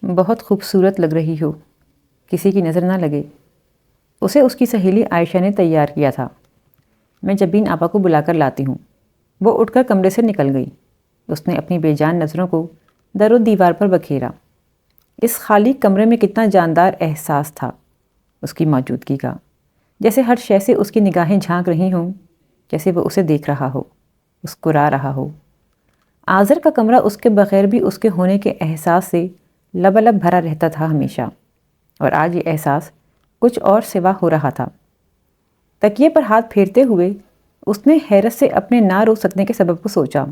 بہت خوبصورت لگ رہی ہو، کسی کی نظر نہ لگے۔ اسے اس کی سہیلی عائشہ نے تیار کیا تھا۔ میں جبین آپا کو بلا کر لاتی ہوں۔ وہ اٹھ کر کمرے سے نکل گئی۔ اس نے اپنی بے جان نظروں کو در و دیوار پر بکھیرا۔ اس خالی کمرے میں کتنا جاندار احساس تھا اس کی موجودگی کا، جیسے ہر شے سے اس کی نگاہیں جھانک رہی ہوں، جیسے وہ اسے دیکھ رہا ہو، مسکرا رہا ہو۔ آذر کا کمرہ اس کے بغیر بھی اس کے ہونے کے احساس سے لبالب بھرا رہتا تھا ہمیشہ، اور آج یہ احساس کچھ اور سوا ہو رہا تھا۔ تکیے پر ہاتھ پھیرتے ہوئے اس نے حیرت سے اپنے نہ رو سکنے کے سبب کو سوچا۔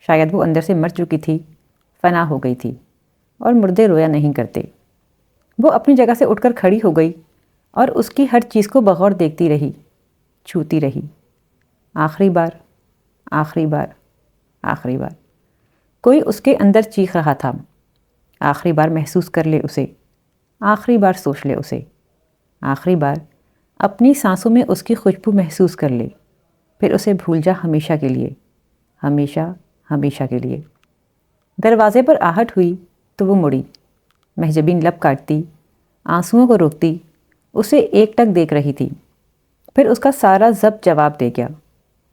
شاید وہ اندر سے مر چکی تھی، فنا ہو گئی تھی، اور مردے رویا نہیں کرتے۔ وہ اپنی جگہ سے اٹھ کر کھڑی ہو گئی اور اس کی ہر چیز کو بغور دیکھتی رہی، چھوتی رہی۔ آخری بار، آخری بار، آخری بار۔ کوئی اس کے اندر چیخ رہا تھا، آخری بار محسوس کر لے اسے، آخری بار سوچ لے اسے، آخری بار اپنی سانسوں میں اس کی خوشبو محسوس کر لے، پھر اسے بھول جا ہمیشہ کے لیے، ہمیشہ ہمیشہ کے لیے۔ دروازے پر آہٹ ہوئی تو وہ مڑی۔ مہجبین لب کاٹتی، آنسوؤں کو روکتی، اسے ایک ٹک دیکھ رہی تھی۔ پھر اس کا سارا ضبط جواب دے گیا۔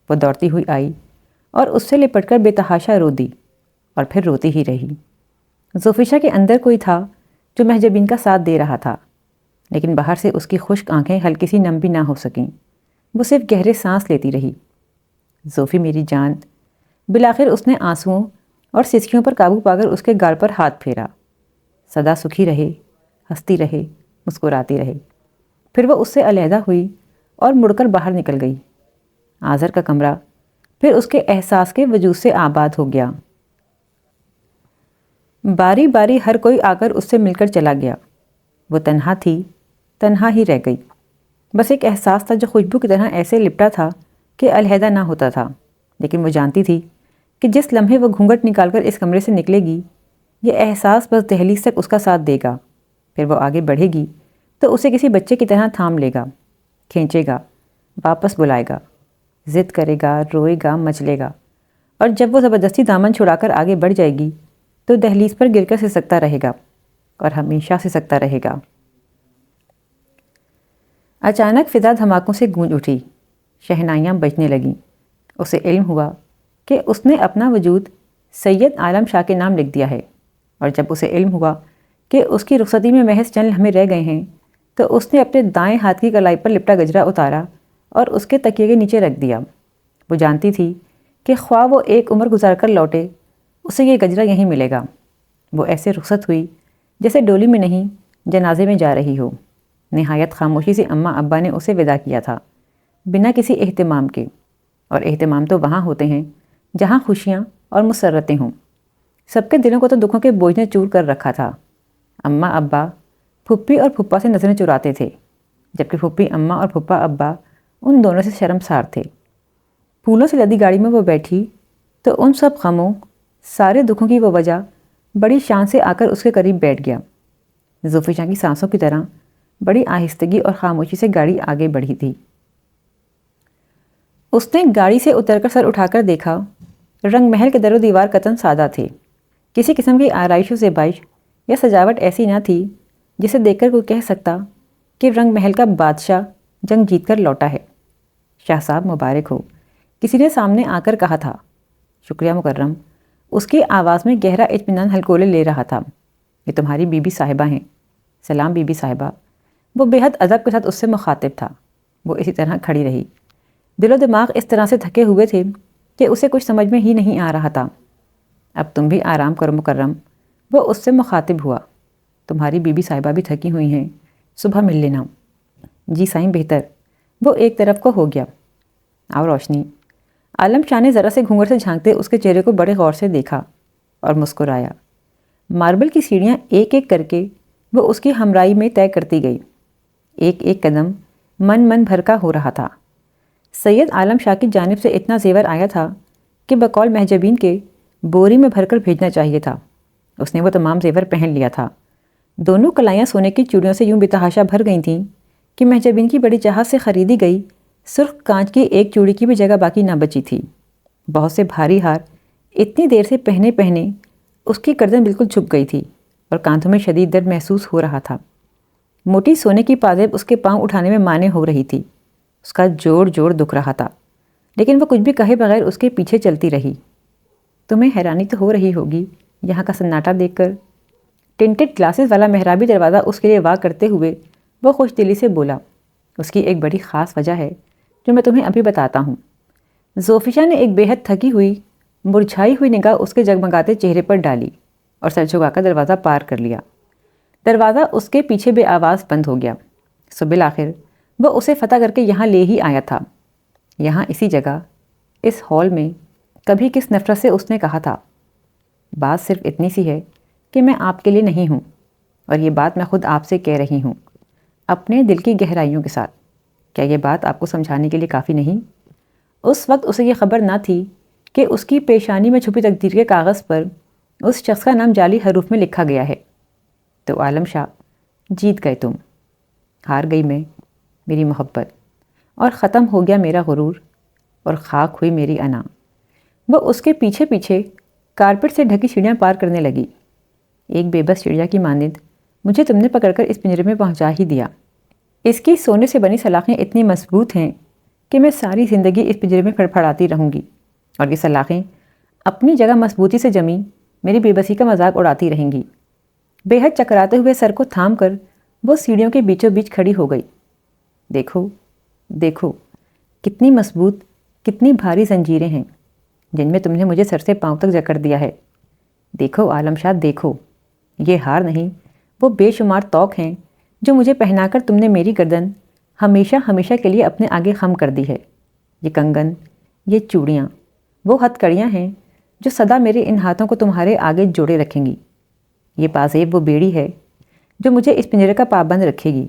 وہ دوڑتی ہوئی آئی اور اس سے لپٹ کر بے تحاشا رو دی، اور پھر روتی ہی رہی۔ زوفیشا کے اندر کوئی تھا جو مہجبین کا ساتھ دے رہا تھا، لیکن باہر سے اس کی خشک آنکھیں ہلکی سی نم بھی نہ ہو سکیں۔ وہ صرف گہرے سانس لیتی رہی۔ زوفی میری جان۔ بالآخر اس نے آنسوؤں اور سسکیوں پر قابو پا کر اس کے گال پر ہاتھ پھیرا۔ سدا سکھی رہے، ہنستی رہے، مسکراتی رہے۔ پھر وہ اس سے علیحدہ ہوئی اور مڑ کر باہر نکل گئی۔ آذر کا کمرہ پھر اس کے احساس کے وجود سے آباد ہو گیا۔ باری باری ہر کوئی آ کر اس سے مل کر چلا گیا۔ وہ تنہا تھی، تنہا ہی رہ گئی۔ بس ایک احساس تھا جو خوشبو کی طرح ایسے لپٹا تھا کہ علیحدہ نہ ہوتا تھا، لیکن وہ جانتی تھی کہ جس لمحے وہ گھونگھٹ نکال کر اس کمرے سے نکلے گی، یہ احساس بس دہلیز تک اس کا ساتھ دے گا۔ پھر وہ آگے بڑھے گی تو اسے کسی بچے کی طرح تھام لے گا، کھینچے گا، واپس بلائے گا، ضد کرے گا، روئے گا، مچلے گا، اور جب وہ زبردستی دامن چھڑا کر آگے بڑھ جائے گی تو دہلیز پر گر کر سسکتا رہے گا، اور ہمیشہ سسکتا رہے گا۔ اچانک فضا دھماکوں سے گونج اٹھی، شہنائیاں بجنے لگیں۔ اسے علم ہوا کہ اس نے اپنا وجود سید عالم شاہ کے نام لکھ دیا ہے، اور جب اسے علم ہوا کہ اس کی رخصتی میں محض چند لمحے رہ گئے ہیں تو اس نے اپنے دائیں ہاتھ کی کلائی پر لپٹا گجرا اتارا اور اس کے تکیے کے نیچے رکھ دیا۔ وہ جانتی تھی کہ خواہ وہ ایک عمر گزار کر لوٹے، اسے یہ گجرا یہیں ملے گا۔ وہ ایسے رخصت ہوئی جیسے ڈولی میں نہیں، جنازے میں جا رہی ہو۔ نہایت خاموشی سے اماں ابا نے اسے وداع کیا تھا، بنا کسی اہتمام کے، اور اہتمام تو وہاں ہوتے ہیں جہاں خوشیاں اور مسرتیں ہوں۔ سب کے دلوں کو تو دکھوں کے بوجھ نے چور کر رکھا تھا۔ اماں ابا پھپھی اور پھپھا سے نظریں چراتے تھے، جبکہ پھپھی اماں اور پھپھا ابا ان دونوں سے شرمسار تھے۔ پھولوں سے لدی گاڑی میں وہ بیٹھی تو ان سب غموں، سارے دکھوں کی وہ وجہ بڑی شان سے آ کر اس کے قریب بیٹھ گیا۔ زوفیشا کی سانسوں کی طرح بڑی آہستگی اور خاموشی سے گاڑی آگے بڑھی تھی۔ اس نے گاڑی سے اتر کر سر اٹھا کر دیکھا۔ رنگ محل کے در و دیوار قطعاً سادہ تھے۔ کسی قسم کی آرائش و زیبائش یا سجاوٹ ایسی نہ تھی جسے دیکھ کر کوئی کہہ سکتا کہ رنگ محل کا بادشاہ جنگ جیت کر لوٹا ہے۔ شاہ صاحب مبارک ہو، کسی نے سامنے آ کر کہا تھا۔ شکریہ مکرم، اس کی آواز میں گہرا اطمینان ہلکولے لے رہا تھا۔ یہ تمہاری بی بی صاحبہ ہیں۔ سلام بی بی صاحبہ۔ وہ بے حد ادب کے ساتھ اس سے مخاطب تھا۔ وہ اسی طرح کھڑی رہی۔ دل و دماغ اس طرح سے تھکے ہوئے تھے کہ اسے کچھ سمجھ میں ہی نہیں آ رہا تھا۔ اب تم بھی آرام کرو مکرم، وہ اس سے مخاطب ہوا۔ تمہاری بی بی صاحبہ بھی تھکی ہوئی ہیں، صبح مل لینا۔ جی سائیں بہتر۔ وہ ایک طرف کو ہو گیا۔ آؤ روشنی۔ عالم شاہ نے ذرا سے گھونگھٹ سے جھانکتے اس کے چہرے کو بڑے غور سے دیکھا اور مسکرایا۔ ماربل کی سیڑھیاں ایک ایک کر کے وہ اس کی ہمراہی میں طے کرتی گئی۔ ایک ایک قدم من بھر کا ہو رہا تھا۔ سید عالم شاہ کی جانب سے اتنا زیور آیا تھا کہ بقول مہجبین کے بوری میں بھر کر بھیجنا چاہیے تھا۔ اس نے وہ تمام زیور پہن لیا تھا۔ دونوں کلائیاں سونے کی چوڑیوں سے یوں بتحاشا بھر گئی تھیں کہ مہجبین کی بڑی چاہت سے خریدی گئی سرخ کانچ کی ایک چوڑی کی بھی جگہ باقی نہ بچی تھی۔ بہت سے بھاری ہار اتنی دیر سے پہنے اس کی گردن بالکل جھک گئی تھی اور کاندھوں میں شدید درد محسوس ہو رہا تھا۔ موٹی سونے کی پازیب اس کے پاؤں اٹھانے میں مانع ہو رہی تھی۔ اس کا جوڑ جوڑ دکھ رہا تھا، لیکن وہ کچھ بھی کہے بغیر اس کے پیچھے چلتی رہی۔ تمہیں حیرانی تو ہو رہی ہوگی یہاں کا سناٹا دیکھ کر۔ ٹنٹڈ گلاسز والا محرابی دروازہ اس کے لیے وا کرتے ہوئے وہ خوش دلی سے بولا، اس کی ایک بڑی خاص وجہ ہے جو میں تمہیں ابھی بتاتا ہوں۔ زوفیشا نے ایک بے حد تھکی ہوئی مرجھائی ہوئی نگاہ اس کے جگمگاتے چہرے پر ڈالی اور سر جھکا کر دروازہ پار کر لیا۔ دروازہ اس کے پیچھے بے آواز بند ہو گیا۔ سو بالآخر وہ اسے فتح کر کے یہاں لے ہی آیا تھا، یہاں اسی جگہ، اس ہال میں۔ کبھی کس نفرت سے اس نے کہا تھا، بات صرف اتنی سی ہے کہ میں آپ کے لیے نہیں ہوں، اور یہ بات میں خود آپ سے کہہ رہی ہوں، اپنے دل کی گہرائیوں کے ساتھ۔ کیا یہ بات آپ کو سمجھانے کے لیے کافی نہیں؟ اس وقت اسے یہ خبر نہ تھی کہ اس کی پیشانی میں چھپی تقدیر کے کاغذ پر اس شخص کا نام جعلی حروف میں لکھا گیا ہے۔ تو عالم شاہ، جیت گئے تم، ہار گئی میں، میری محبت، اور ختم ہو گیا میرا غرور، اور خاک ہوئی میری انا۔ وہ اس کے پیچھے پیچھے کارپٹ سے ڈھکی سیڑھیاں پار کرنے لگی۔ ایک بے بس چڑیا کی مانند مجھے تم نے پکڑ کر اس پنجرے میں پہنچا ہی دیا۔ اس کی سونے سے بنی سلاخیں اتنی مضبوط ہیں کہ میں ساری زندگی اس پنجرے میں پھڑپھڑاتی رہوں گی، اور یہ سلاخیں اپنی جگہ مضبوطی سے جمی میری بے بسی کا مذاق اڑاتی رہیں گی۔ بے حد چکراتے ہوئے سر کو تھام کر وہ سیڑھیوں کے بیچوں بیچ کھڑی ہو گئی۔ دیکھو دیکھو، کتنی مضبوط، کتنی بھاری زنجیریں ہیں جن میں تم نے مجھے سر سے پاؤں تک جکڑ دیا ہے۔ دیکھو عالم شاہ، دیکھو، یہ ہار نہیں، وہ بے شمار طوق ہیں جو مجھے پہنا کر تم نے میری گردن ہمیشہ ہمیشہ کے لیے اپنے آگے خم کر دی ہے۔ یہ کنگن، یہ چوڑیاں، وہ ہتھ کڑیاں ہیں جو سدا میرے ان ہاتھوں کو تمہارے آگے جوڑے رکھیں گی۔ یہ پازیب وہ بیڑی ہے جو مجھے اس پنجرے کا پابند رکھے گی۔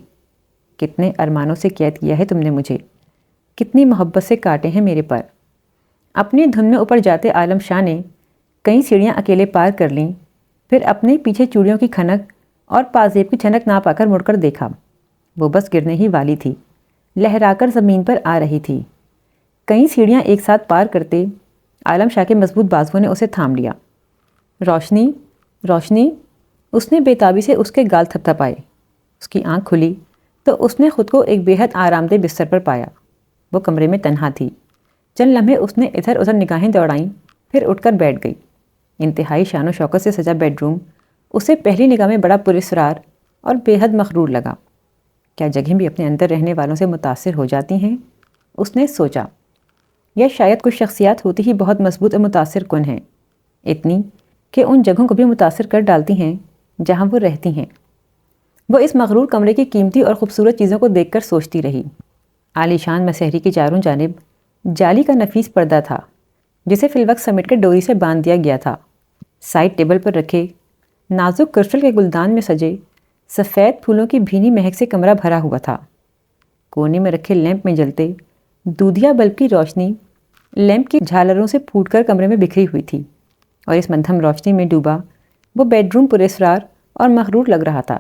کتنے ارمانوں سے قید کیا ہے تم نے مجھے، کتنی محبت سے کاٹے ہیں میرے پر۔ اپنی دھن میں اوپر جاتے عالم شاہ نے کئی سیڑھیاں اکیلے پار کر لیں، پھر اپنے پیچھے چوڑیوں کی کھنک اور پازیب کی چھنک نہ پا کر مڑ کر دیکھا۔ وہ بس گرنے ہی والی تھی، لہرا کر زمین پر آ رہی تھی۔ کئی سیڑھیاں ایک ساتھ پار کرتے عالم شاہ کے مضبوط بازوؤں نے اسے تھام لیا۔ روشنی، روشنی، اس نے بے تابی سے اس کے گال تھپ تھپائے۔ اس کی آنکھ کھلی تو اس نے خود کو ایک بے حد آرام دہ بستر پر پایا۔ وہ کمرے میں تنہا تھی۔ چند لمحے اس نے ادھر ادھر نگاہیں دوڑائیں، پھر اٹھ کر بیٹھ گئی۔ انتہائی شان و شوکت سے سجا بیڈ روم اسے پہلی نگاہ میں بڑا پراسرار اور بے حد مغرور لگا۔ کیا جگہیں بھی اپنے اندر رہنے والوں سے متاثر ہو جاتی ہیں؟ اس نے سوچا۔ یا شاید کچھ شخصیات ہوتی ہی بہت مضبوط اور متاثر کن ہیں، اتنی کہ ان جگہوں کو بھی متاثر کر ڈالتی ہیں جہاں وہ رہتی ہیں۔ وہ اس مغرور کمرے کی قیمتی اور خوبصورت چیزوں کو دیکھ کر سوچتی رہی۔ عالی شان مسحری کی چاروں جانب جالی کا نفیس پردہ تھا جسے فی الوقت سمیٹ کر ڈوری سے باندھ دیا گیا تھا۔ سائڈ ٹیبل پر رکھے نازک کرسٹل کے گلدان میں سجے سفید پھولوں کی بھینی مہک سے کمرہ بھرا ہوا تھا۔ کونے میں رکھے لیمپ میں جلتے دودھیا بلب کی روشنی لیمپ کی جھالروں سے پھوٹ کر کمرے میں بکھری ہوئی تھی، اور اس مندھم روشنی میں ڈوبا وہ بیڈ روم پراسرار اور مغرور لگ رہا تھا،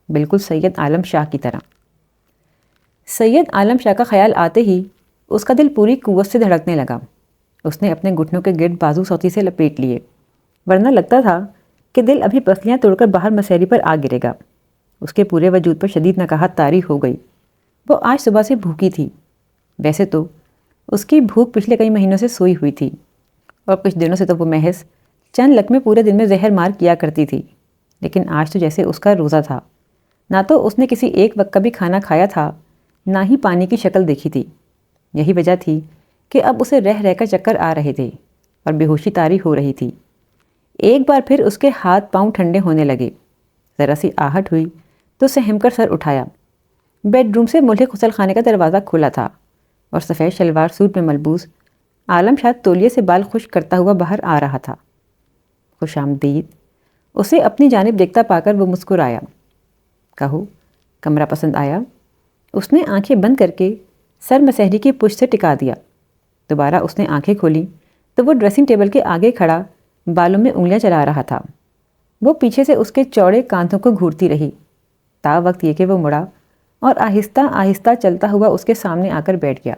بالکل سید عالم شاہ کی طرح۔ سید عالم شاہ کا خیال آتے ہی اس کا دل پوری قوت سے دھڑکنے لگا۔ اس نے اپنے گھٹنوں کے گرد بازو سوتی سے لپیٹ لیے، ورنہ لگتا تھا کہ دل ابھی پسلیاں توڑ کر باہر مسحری پر آ گرے گا۔ اس کے پورے وجود پر شدید نکاہت طاری ہو گئی۔ وہ آج صبح سے بھوکی تھی۔ ویسے تو اس کی بھوک پچھلے کئی مہینوں سے سوئی ہوئی تھی، اور کچھ دنوں سے تو وہ محض چند لقمے پورے دن میں زہر مار کیا کرتی تھی، لیکن آج تو جیسے اس کا روزہ تھا۔ نہ تو اس نے کسی ایک وقت کا بھی کھانا کھایا تھا، نہ ہی پانی کی شکل دیکھی تھی۔ یہی وجہ تھی کہ اب اسے رہ رہ کر چکر آ رہے تھے اور بے ہوشی طاری ہو رہی تھی۔ ایک بار پھر اس کے ہاتھ پاؤں ٹھنڈے ہونے لگے۔ ذرا سی آہٹ ہوئی تو سہم کر سر اٹھایا۔ بیڈ روم سے ملحق غسل خانے کا دروازہ کھلا تھا، اور سفید شلوار سوٹ میں ملبوس عالم شاہ تولیے سے بال خشک کرتا ہوا باہر آ رہا تھا۔ خوش آمدید، اسے اپنی جانب دیکھتا پا کر وہ مسکرایا۔ کہو، کمرہ پسند آیا؟ اس نے آنکھیں بند کر کے سر مسحری کی پشت سے ٹکا دیا۔ دوبارہ اس نے آنکھیں کھولیں تو وہ ڈریسنگ ٹیبل کے آگے کھڑا بالوں میں انگلیاں چلا رہا تھا۔ وہ پیچھے سے اس کے چوڑے کاندھوں کو گھورتی رہی، تا وقت یہ کہ وہ مڑا اور آہستہ آہستہ چلتا ہوا اس کے سامنے آ کر بیٹھ گیا۔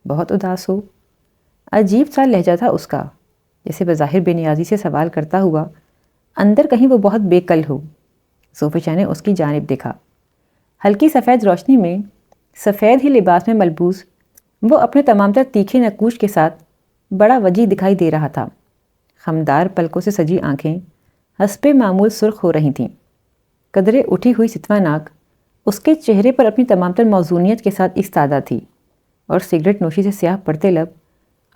بہت اداس ہو؟ عجیب سا لہجہ تھا اس کا، جیسے بظاہر بے نیازی سے سوال کرتا ہوا اندر کہیں وہ بہت بے کل ہو۔ زوفیشا نے اس کی جانب دیکھا۔ ہلکی سفید روشنی میں، سفید ہی لباس میں ملبوس، وہ اپنے تمام تر تیکھے نقوش کے ساتھ بڑا وجیح دکھائی دے رہا تھا۔ خمدار پلکوں سے سجی آنکھیں حسب معمول سرخ ہو رہی تھیں۔ قدرے اٹھی ہوئی ستوہ ناک اس کے چہرے پر اپنی تمام تر موزونیت کے ساتھ ایستادہ تھی، اور سگریٹ نوشی سے سیاہ پڑتے لب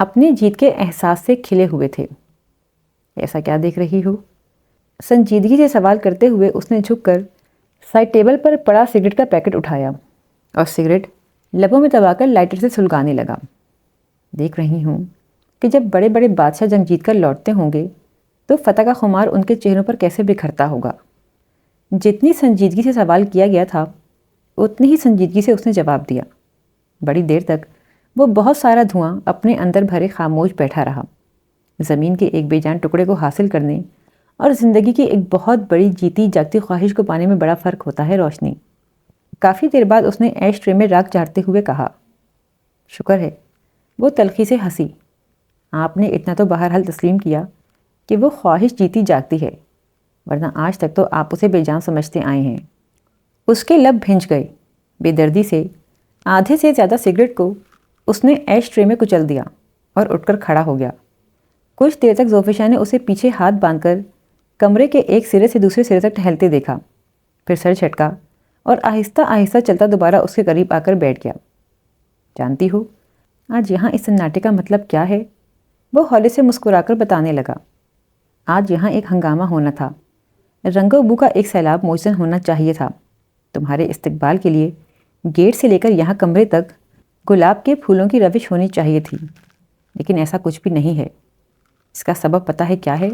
اپنی جیت کے احساس سے کھلے ہوئے تھے۔ ایسا کیا دیکھ رہی ہو؟ سنجیدگی سے سوال کرتے ہوئے اس نے جھک کر سائڈ ٹیبل پر پڑا سگریٹ کا پیکٹ اٹھایا اور سگریٹ لبوں میں دبا کر لائٹر سے سلگانے لگا۔ دیکھ رہی ہوں کہ جب بڑے بڑے بادشاہ جنگ جیت کر لوٹتے ہوں گے تو فتح کا خمار ان کے چہروں پر کیسے بکھرتا ہوگا۔ جتنی سنجیدگی سے سوال کیا گیا تھا اتنی ہی سنجیدگی سے اس نے جواب دیا۔ بڑی دیر تک وہ بہت سارا دھواں اپنے اندر بھرے خاموش بیٹھا رہا۔ زمین کے ایک بے جان ٹکڑے کو حاصل کرنے اور زندگی کی ایک بہت بڑی جیتی جاگتی خواہش کو پانے میں بڑا فرق ہوتا ہے روشنی۔ کافی دیر بعد اس نے ایش ٹرے میں راکھ جھاڑتے ہوئے کہا، شکر ہے۔ وہ تلخی سے ہنسی۔ آپ نے اتنا تو بہرحال تسلیم کیا کہ وہ خواہش جیتی جاگتی ہے، ورنہ آج تک تو آپ اسے بے جان سمجھتے آئے ہیں۔ اس کے لب بھنج گئے۔ بے دردی سے آدھے سے زیادہ سگریٹ کو اس نے ایش ٹرے میں کچل دیا اور اٹھ کر کھڑا ہو گیا۔ کچھ دیر تک زوفیشا نے اسے پیچھے ہاتھ باندھ کر کمرے کے ایک سرے سے دوسرے سرے تک ٹہلتے دیکھا، پھر سر جھٹکا اور آہستہ آہستہ چلتا دوبارہ اس کے قریب آ کر بیٹھ گیا۔ جانتی ہو آج یہاں اس سناٹے کا مطلب کیا ہے؟ وہ ہولے سے مسکرا کر بتانے لگا۔ آج یہاں ایک ہنگامہ ہونا تھا، رنگ و بو کا ایک سیلاب موجزن ہونا چاہیے تھا۔ تمہارے استقبال کے لیے گیٹ سے لے کر یہاں کمرے تک گلاب کے پھولوں کی روش ہونی چاہیے تھی، لیکن ایسا کچھ بھی نہیں ہے۔ اس کا سبب پتہ ہے کیا ہے؟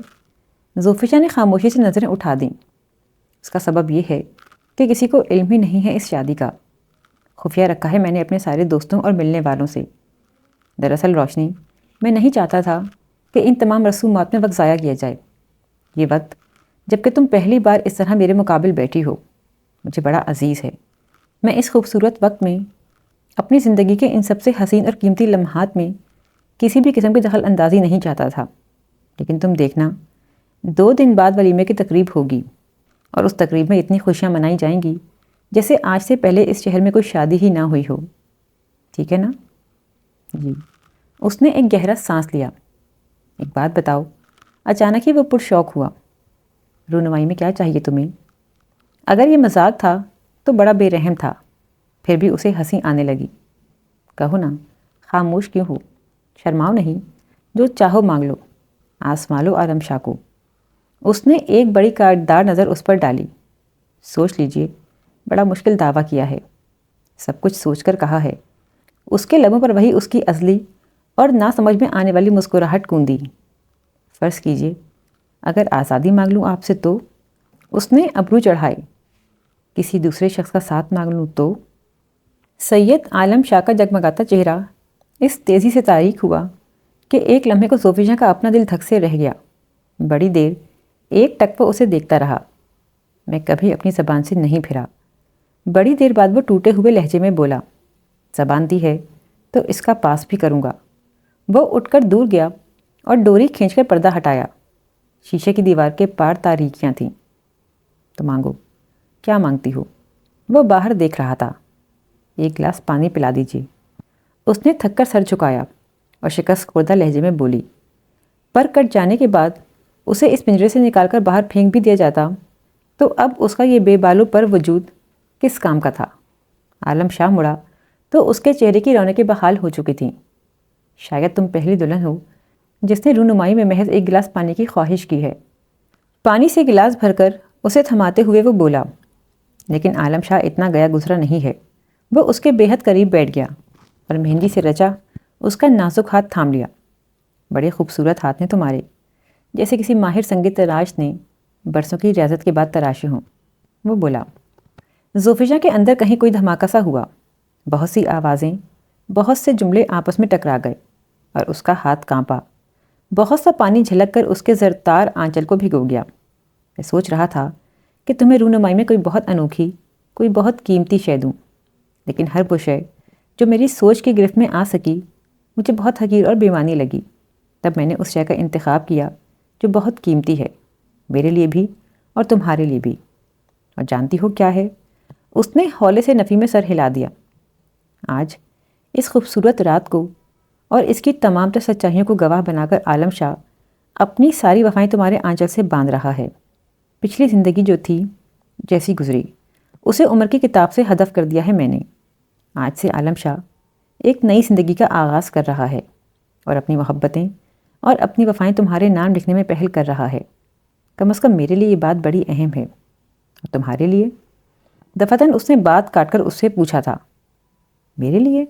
زوفیشا نے خاموشی سے نظریں اٹھا دیں۔ اس کا سبب یہ ہے کہ کسی کو علم ہی نہیں ہے اس شادی کا۔ خفیہ رکھا ہے میں نے اپنے سارے دوستوں اور ملنے والوں سے۔ دراصل روشنی، میں نہیں چاہتا تھا کہ ان تمام رسومات میں وقت ضائع کیا جائے۔ یہ وقت جب کہ تم پہلی بار اس طرح میرے مقابل بیٹھی ہو مجھے بڑا عزیز ہے۔ میں اس خوبصورت وقت میں اپنی زندگی کے ان سب سے حسین اور قیمتی لمحات میں کسی بھی قسم کی دخل اندازی نہیں چاہتا تھا، لیکن تم دیکھنا 2 دن بعد ولیمے کی تقریب ہوگی، اور اس تقریب میں اتنی خوشیاں منائی جائیں گی جیسے آج سے پہلے اس شہر میں کوئی شادی ہی نہ ہوئی ہو۔ ٹھیک ہے نا؟ جی۔ اس نے ایک گہرا سانس لیا۔ ایک بات بتاؤ، اچانک ہی وہ پرشوق ہوا، رونمائی میں کیا چاہیے تمہیں؟ اگر یہ مذاق تھا تو بڑا بے رحم تھا، پھر بھی اسے ہنسی آنے لگی۔ کہو نا، خاموش کیوں ہو؟ شرماؤ نہیں، جو چاہو مانگ لو، آزما لو عالم شاہ کو۔ اس نے ایک بڑی کاٹدار نظر اس پر ڈالی۔ سوچ لیجئے، بڑا مشکل دعویٰ کیا ہے، سب کچھ سوچ کر کہا ہے۔ اس کے لبوں پر وہی اس کی ازلی اور نہ سمجھ میں آنے والی مسکراہٹ گونجی۔ فرض کیجئے اگر آزادی مانگ لوں آپ سے تو؟ اس نے ابرو چڑھائے۔ کسی دوسرے شخص کا ساتھ مانگ لوں تو؟ سید عالم شاہ کا جگمگاتا چہرہ اس تیزی سے تاریک ہوا کہ ایک لمحے کو زوفیشا کا اپنا دل دھک سے رہ گیا۔ بڑی دیر ایک ٹک وہ اسے دیکھتا رہا۔ میں کبھی اپنی زبان سے نہیں پھرا۔ بڑی دیر بعد وہ ٹوٹے ہوئے لہجے میں بولا، زبان دی ہے تو اس کا پاس بھی کروں گا۔ وہ اٹھ کر دور گیا اور ڈوری کھینچ کر پردہ ہٹایا۔ شیشے کی دیوار کے پار تاریکیاں تھیں۔ تو مانگو، کیا مانگتی ہو؟ وہ باہر دیکھ رہا تھا۔ ایک گلاس پانی پلا دیجیے۔ اس نے تھک کر سر جھکایا اور شکست خوردہ لہجے میں بولی۔ پر کٹ جانے کے بعد اسے اس پنجرے سے نکال کر باہر پھینک بھی دیا جاتا تو اب اس کا یہ بے بالو پر وجود کس کام کا تھا؟ عالم شاہ مڑا تو اس کے چہرے کی رونقیں بحال ہو چکی تھیں۔ شاید تم پہلی دلہن ہو جس نے رونمائی میں محض ایک گلاس پانی کی خواہش کی ہے۔ پانی سے گلاس بھر کر اسے تھماتے ہوئے وہ بولا، لیکن عالم شاہ اتنا گیا گزرا نہیں ہے۔ وہ اس کے بے حد قریب بیٹھ گیا اور مہندی سے رچا اس کا نازک ہاتھ تھام لیا۔ بڑے خوبصورت ہاتھ نے تمہارے، جیسے کسی ماہر سنگیت تراش نے برسوں کی ریاضت کے بعد تراشے ہوں، وہ بولا۔ زوفیشا کے اندر کہیں کوئی دھماکہ سا ہوا، بہت سی آوازیں، بہت سے جملے آپس میں ٹکرا گئے اور اس کا ہاتھ کانپا۔ بہت سا پانی جھلک کر اس کے زرتار آنچل کو بھگو گیا۔ میں سوچ رہا تھا کہ تمہیں رونمائی میں کوئی بہت انوکھی، کوئی بہت قیمتی شے دوں، لیکن ہر وہ شے جو میری سوچ کی گرفت میں آ سکی مجھے بہت حقیر اور بیمانی لگی۔ تب میں نے اس شے کا انتخاب کیا جو بہت قیمتی ہے، میرے لیے بھی اور تمہارے لیے بھی۔ اور جانتی ہو کیا ہے؟ اس نے ہولے سے نفی میں سر ہلا دیا۔ آج اس خوبصورت رات کو اور اس کی تمام تر سچائیوں کو گواہ بنا کر عالم شاہ اپنی ساری وفائیں تمہارے آنچل سے باندھ رہا ہے۔ پچھلی زندگی جو تھی، جیسی گزری، اسے عمر کی کتاب سے ہدف کر دیا ہے میں نے۔ آج سے عالم شاہ ایک نئی زندگی کا آغاز کر رہا ہے اور اپنی محبتیں اور اپنی وفائیں تمہارے نام لکھنے میں پہل کر رہا ہے۔ کم از کم میرے لیے یہ بات بڑی اہم ہے۔ اور تمہارے لیے؟ دفعتاً اس نے بات کاٹ کر اس سے پوچھا تھا۔ میرے لیے؟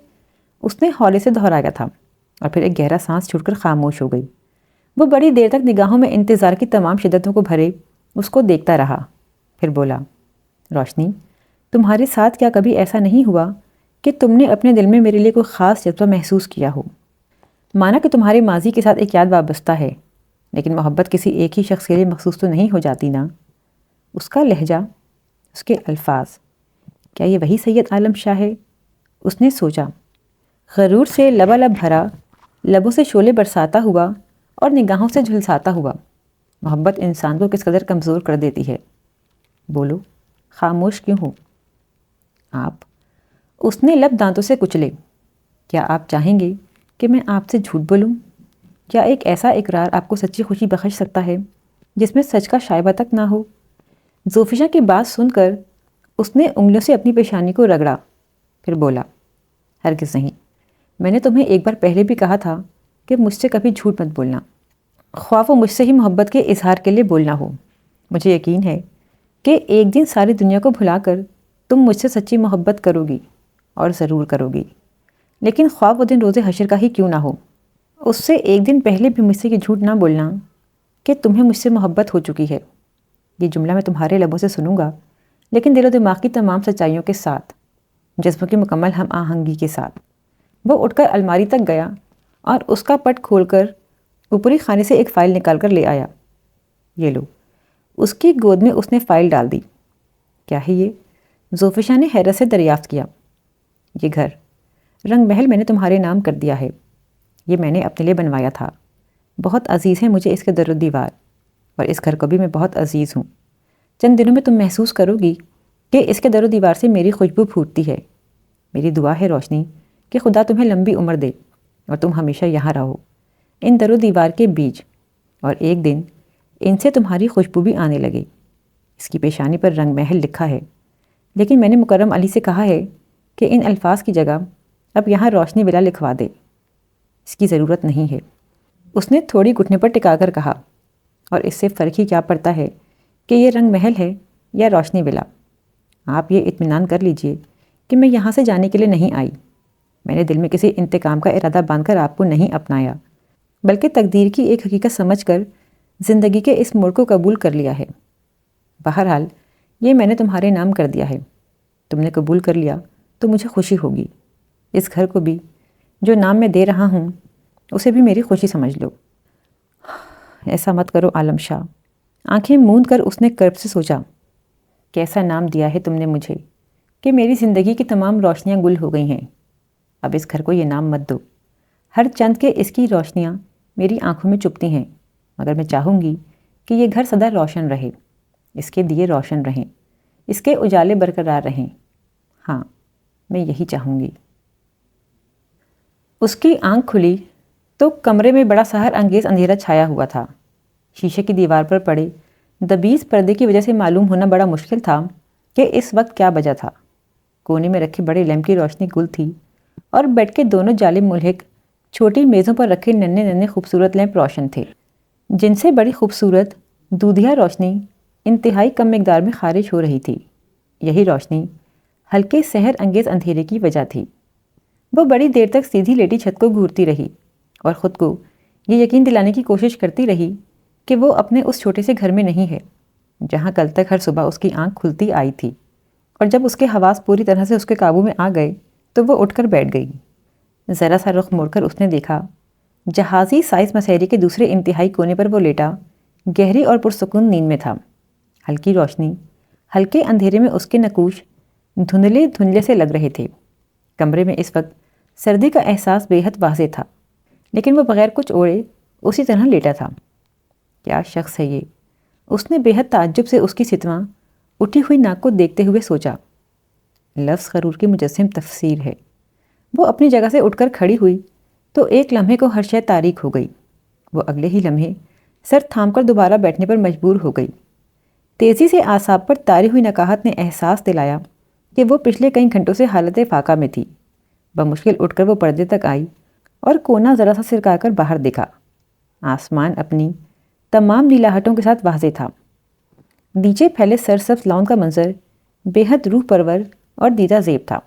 اس نے ہولے سے دہرایا تھا اور پھر ایک گہرا سانس چھوڑ کر خاموش ہو گئی۔ وہ بڑی دیر تک نگاہوں میں انتظار کی تمام شدتوں کو بھرے اس کو دیکھتا رہا، پھر بولا، روشنی، تمہارے ساتھ کیا کبھی ایسا نہیں ہوا کہ تم نے اپنے دل میں میرے لیے کوئی خاص جذبہ محسوس کیا ہو؟ مانا کہ تمہارے ماضی کے ساتھ ایک یاد وابستہ ہے، لیکن محبت کسی ایک ہی شخص کے لیے مخصوص تو نہیں ہو جاتی نا۔ اس کا لہجہ، اس کے الفاظ، کیا یہ وہی سید عالم شاہ ہے؟ اس نے سوچا، غرور سے لبالب بھرا، لبوں سے شعلے برساتا ہوا اور نگاہوں سے جھلساتا ہوا۔ محبت انسان کو کس قدر کمزور کر دیتی ہے۔ بولو، خاموش کیوں ہو؟ آپ؟ اس نے لب دانتوں سے کچلے۔ کیا آپ چاہیں گے کہ میں آپ سے جھوٹ بولوں؟ کیا ایک ایسا اقرار آپ کو سچی خوشی بخش سکتا ہے جس میں سچ کا شائبہ تک نہ ہو؟ زوفیشا کی بات سن کر اس نے انگلیوں سے اپنی پیشانی کو رگڑا، پھر بولا، ہرگز نہیں۔ میں نے تمہیں ایک بار پہلے بھی کہا تھا کہ مجھ سے کبھی جھوٹ مت بولنا، خواہ وہ مجھ سے ہی محبت کے اظہار کے لیے بولنا ہو۔ مجھے یقین ہے کہ ایک دن ساری دنیا کو بھلا کر تم مجھ سے سچی محبت کرو گی، اور ضرور کرو گی، لیکن خواہ وہ دن روز حشر کا ہی کیوں نہ ہو۔ اس سے ایک دن پہلے بھی مجھ سے یہ جھوٹ نہ بولنا کہ تمہیں مجھ سے محبت ہو چکی ہے۔ یہ جملہ میں تمہارے لبوں سے سنوں گا، لیکن دل و دماغ کی تمام سچائیوں کے ساتھ، جذبوں کی مکمل ہم آہنگی کے ساتھ۔ وہ اٹھ کر الماری تک گیا اور اس کا پٹ کھول کر اوپری خانے سے ایک فائل نکال کر لے آیا۔ یہ لو۔ اس کی گود میں اس نے فائل ڈال دی۔ کیا ہے یہ؟ زوفیشا نے حیرت سے دریافت کیا۔ یہ گھر، رنگ محل میں نے تمہارے نام کر دیا ہے۔ یہ میں نے اپنے لیے بنوایا تھا۔ بہت عزیز ہے مجھے اس کے در و دیوار، اور اس گھر کو بھی میں بہت عزیز ہوں۔ چند دنوں میں تم محسوس کرو گی کہ اس کے در و دیوار سے میری خوشبو پھوٹتی ہے۔ میری دعا ہے روشنی کہ خدا تمہیں لمبی عمر دے اور تم ہمیشہ یہاں رہو، ان در و دیوار کے بیچ، اور ایک دن ان سے تمہاری خوشبو بھی آنے لگے۔ اس کی پیشانی پر رنگ محل لکھا ہے، لیکن میں نے مکرم علی سے کہا ہے کہ ان الفاظ کی جگہ اب یہاں روشنی ولا لکھوا دے۔ اس کی ضرورت نہیں ہے، اس نے تھوڑی گھٹنے پر ٹکا کر کہا، اور اس سے فرق ہی کیا پڑتا ہے کہ یہ رنگ محل ہے یا روشنی ولا۔ آپ یہ اطمینان کر لیجئے کہ میں یہاں سے جانے کے لیے نہیں آئی۔ میں نے دل میں کسی انتقام کا ارادہ باندھ کر آپ کو نہیں اپنایا، بلکہ تقدیر کی ایک حقیقت سمجھ کر زندگی کے اس موڑ کو قبول کر لیا ہے۔ بہرحال یہ میں نے تمہارے نام کر دیا ہے۔ تم نے قبول کر لیا تو مجھے خوشی ہوگی۔ اس گھر کو بھی جو نام میں دے رہا ہوں اسے بھی میری خوشی سمجھ لو۔ ایسا مت کرو عالم شاہ۔ آنکھیں موند کر اس نے کرب سے سوچا، کیسا نام دیا ہے تم نے مجھے کہ میری زندگی کی تمام روشنیاں گل ہو گئی ہیں۔ اب اس گھر کو یہ نام مت دو۔ ہر چند کے اس کی روشنیاں میری آنکھوں میں چپتی ہیں، مگر میں چاہوں گی کہ یہ گھر سدا روشن رہے، اس کے دیے روشن رہیں، اس کے اجالے برقرار رہیں۔ ہاں، میں یہی چاہوں گی۔ اس کی آنکھ کھلی تو کمرے میں بڑا سحر انگیز اندھیرا چھایا ہوا تھا۔ شیشے کی دیوار پر پڑے دبیز پردے کی وجہ سے معلوم ہونا بڑا مشکل تھا کہ اس وقت کیا بجا تھا۔ کونے میں رکھے بڑے لیمپ کی روشنی گل تھی، اور بیڈ کے دونوں جانب ملحق چھوٹی میزوں پر رکھے ننھے ننھے خوبصورت لیمپ روشن تھے، جن سے بڑی خوبصورت دودھیا روشنی انتہائی کم مقدار میں خارج ہو رہی تھی۔ یہی روشنی ہلکے سحر انگیز اندھیرے کی وجہ تھی۔ وہ بڑی دیر تک سیدھی لیٹی چھت کو گھورتی رہی اور خود کو یہ یقین دلانے کی کوشش کرتی رہی کہ وہ اپنے اس چھوٹے سے گھر میں نہیں ہے جہاں کل تک ہر صبح اس کی آنکھ کھلتی آئی تھی، اور جب اس کے حواس پوری طرح سے اس کے قابو میں آ گئے تو وہ اٹھ کر بیٹھ گئی۔ ذرا سا رخ موڑ کر اس نے دیکھا، جہازی سائز مسحری کے دوسرے انتہائی کونے پر وہ لیٹا گہری اور پرسکون نیند میں تھا۔ ہلکی روشنی ہلکے اندھیرے میں اس کے نقوش دھندلے دھندلے سے لگ رہے تھے۔ کمرے میں اس وقت سردی کا احساس بے حد واضح تھا، لیکن وہ بغیر کچھ اوڑھے اسی طرح لیٹا تھا۔ کیا شخص ہے یہ؟ اس نے بے حد تعجب سے اس کی ستواں اٹھی ہوئی ناک کو دیکھتے ہوئے سوچا۔ لفظ غرور کی مجسم تفسیر ہے۔ وہ اپنی جگہ سے اٹھ کر کھڑی ہوئی تو ایک لمحے کو ہر شے تاریک ہو گئی۔ وہ اگلے ہی لمحے سر تھام کر دوبارہ بیٹھنے پر مجبور ہو گئی۔ تیزی سے اعصاب پر طاری ہوئی نقاہت نے احساس دلایا کہ وہ پچھلے کئی گھنٹوں سے حالت فاقہ میں تھی۔ بمشکل اٹھ کر وہ پردے تک آئی اور کونا ذرا سا سرکا کر باہر دیکھا۔ آسمان اپنی تمام نیلاہٹوں کے ساتھ واضح تھا۔ نیچے پھیلے سرسبز لان کا منظر بے حد روح پرور اور دیدہ زیب تھا۔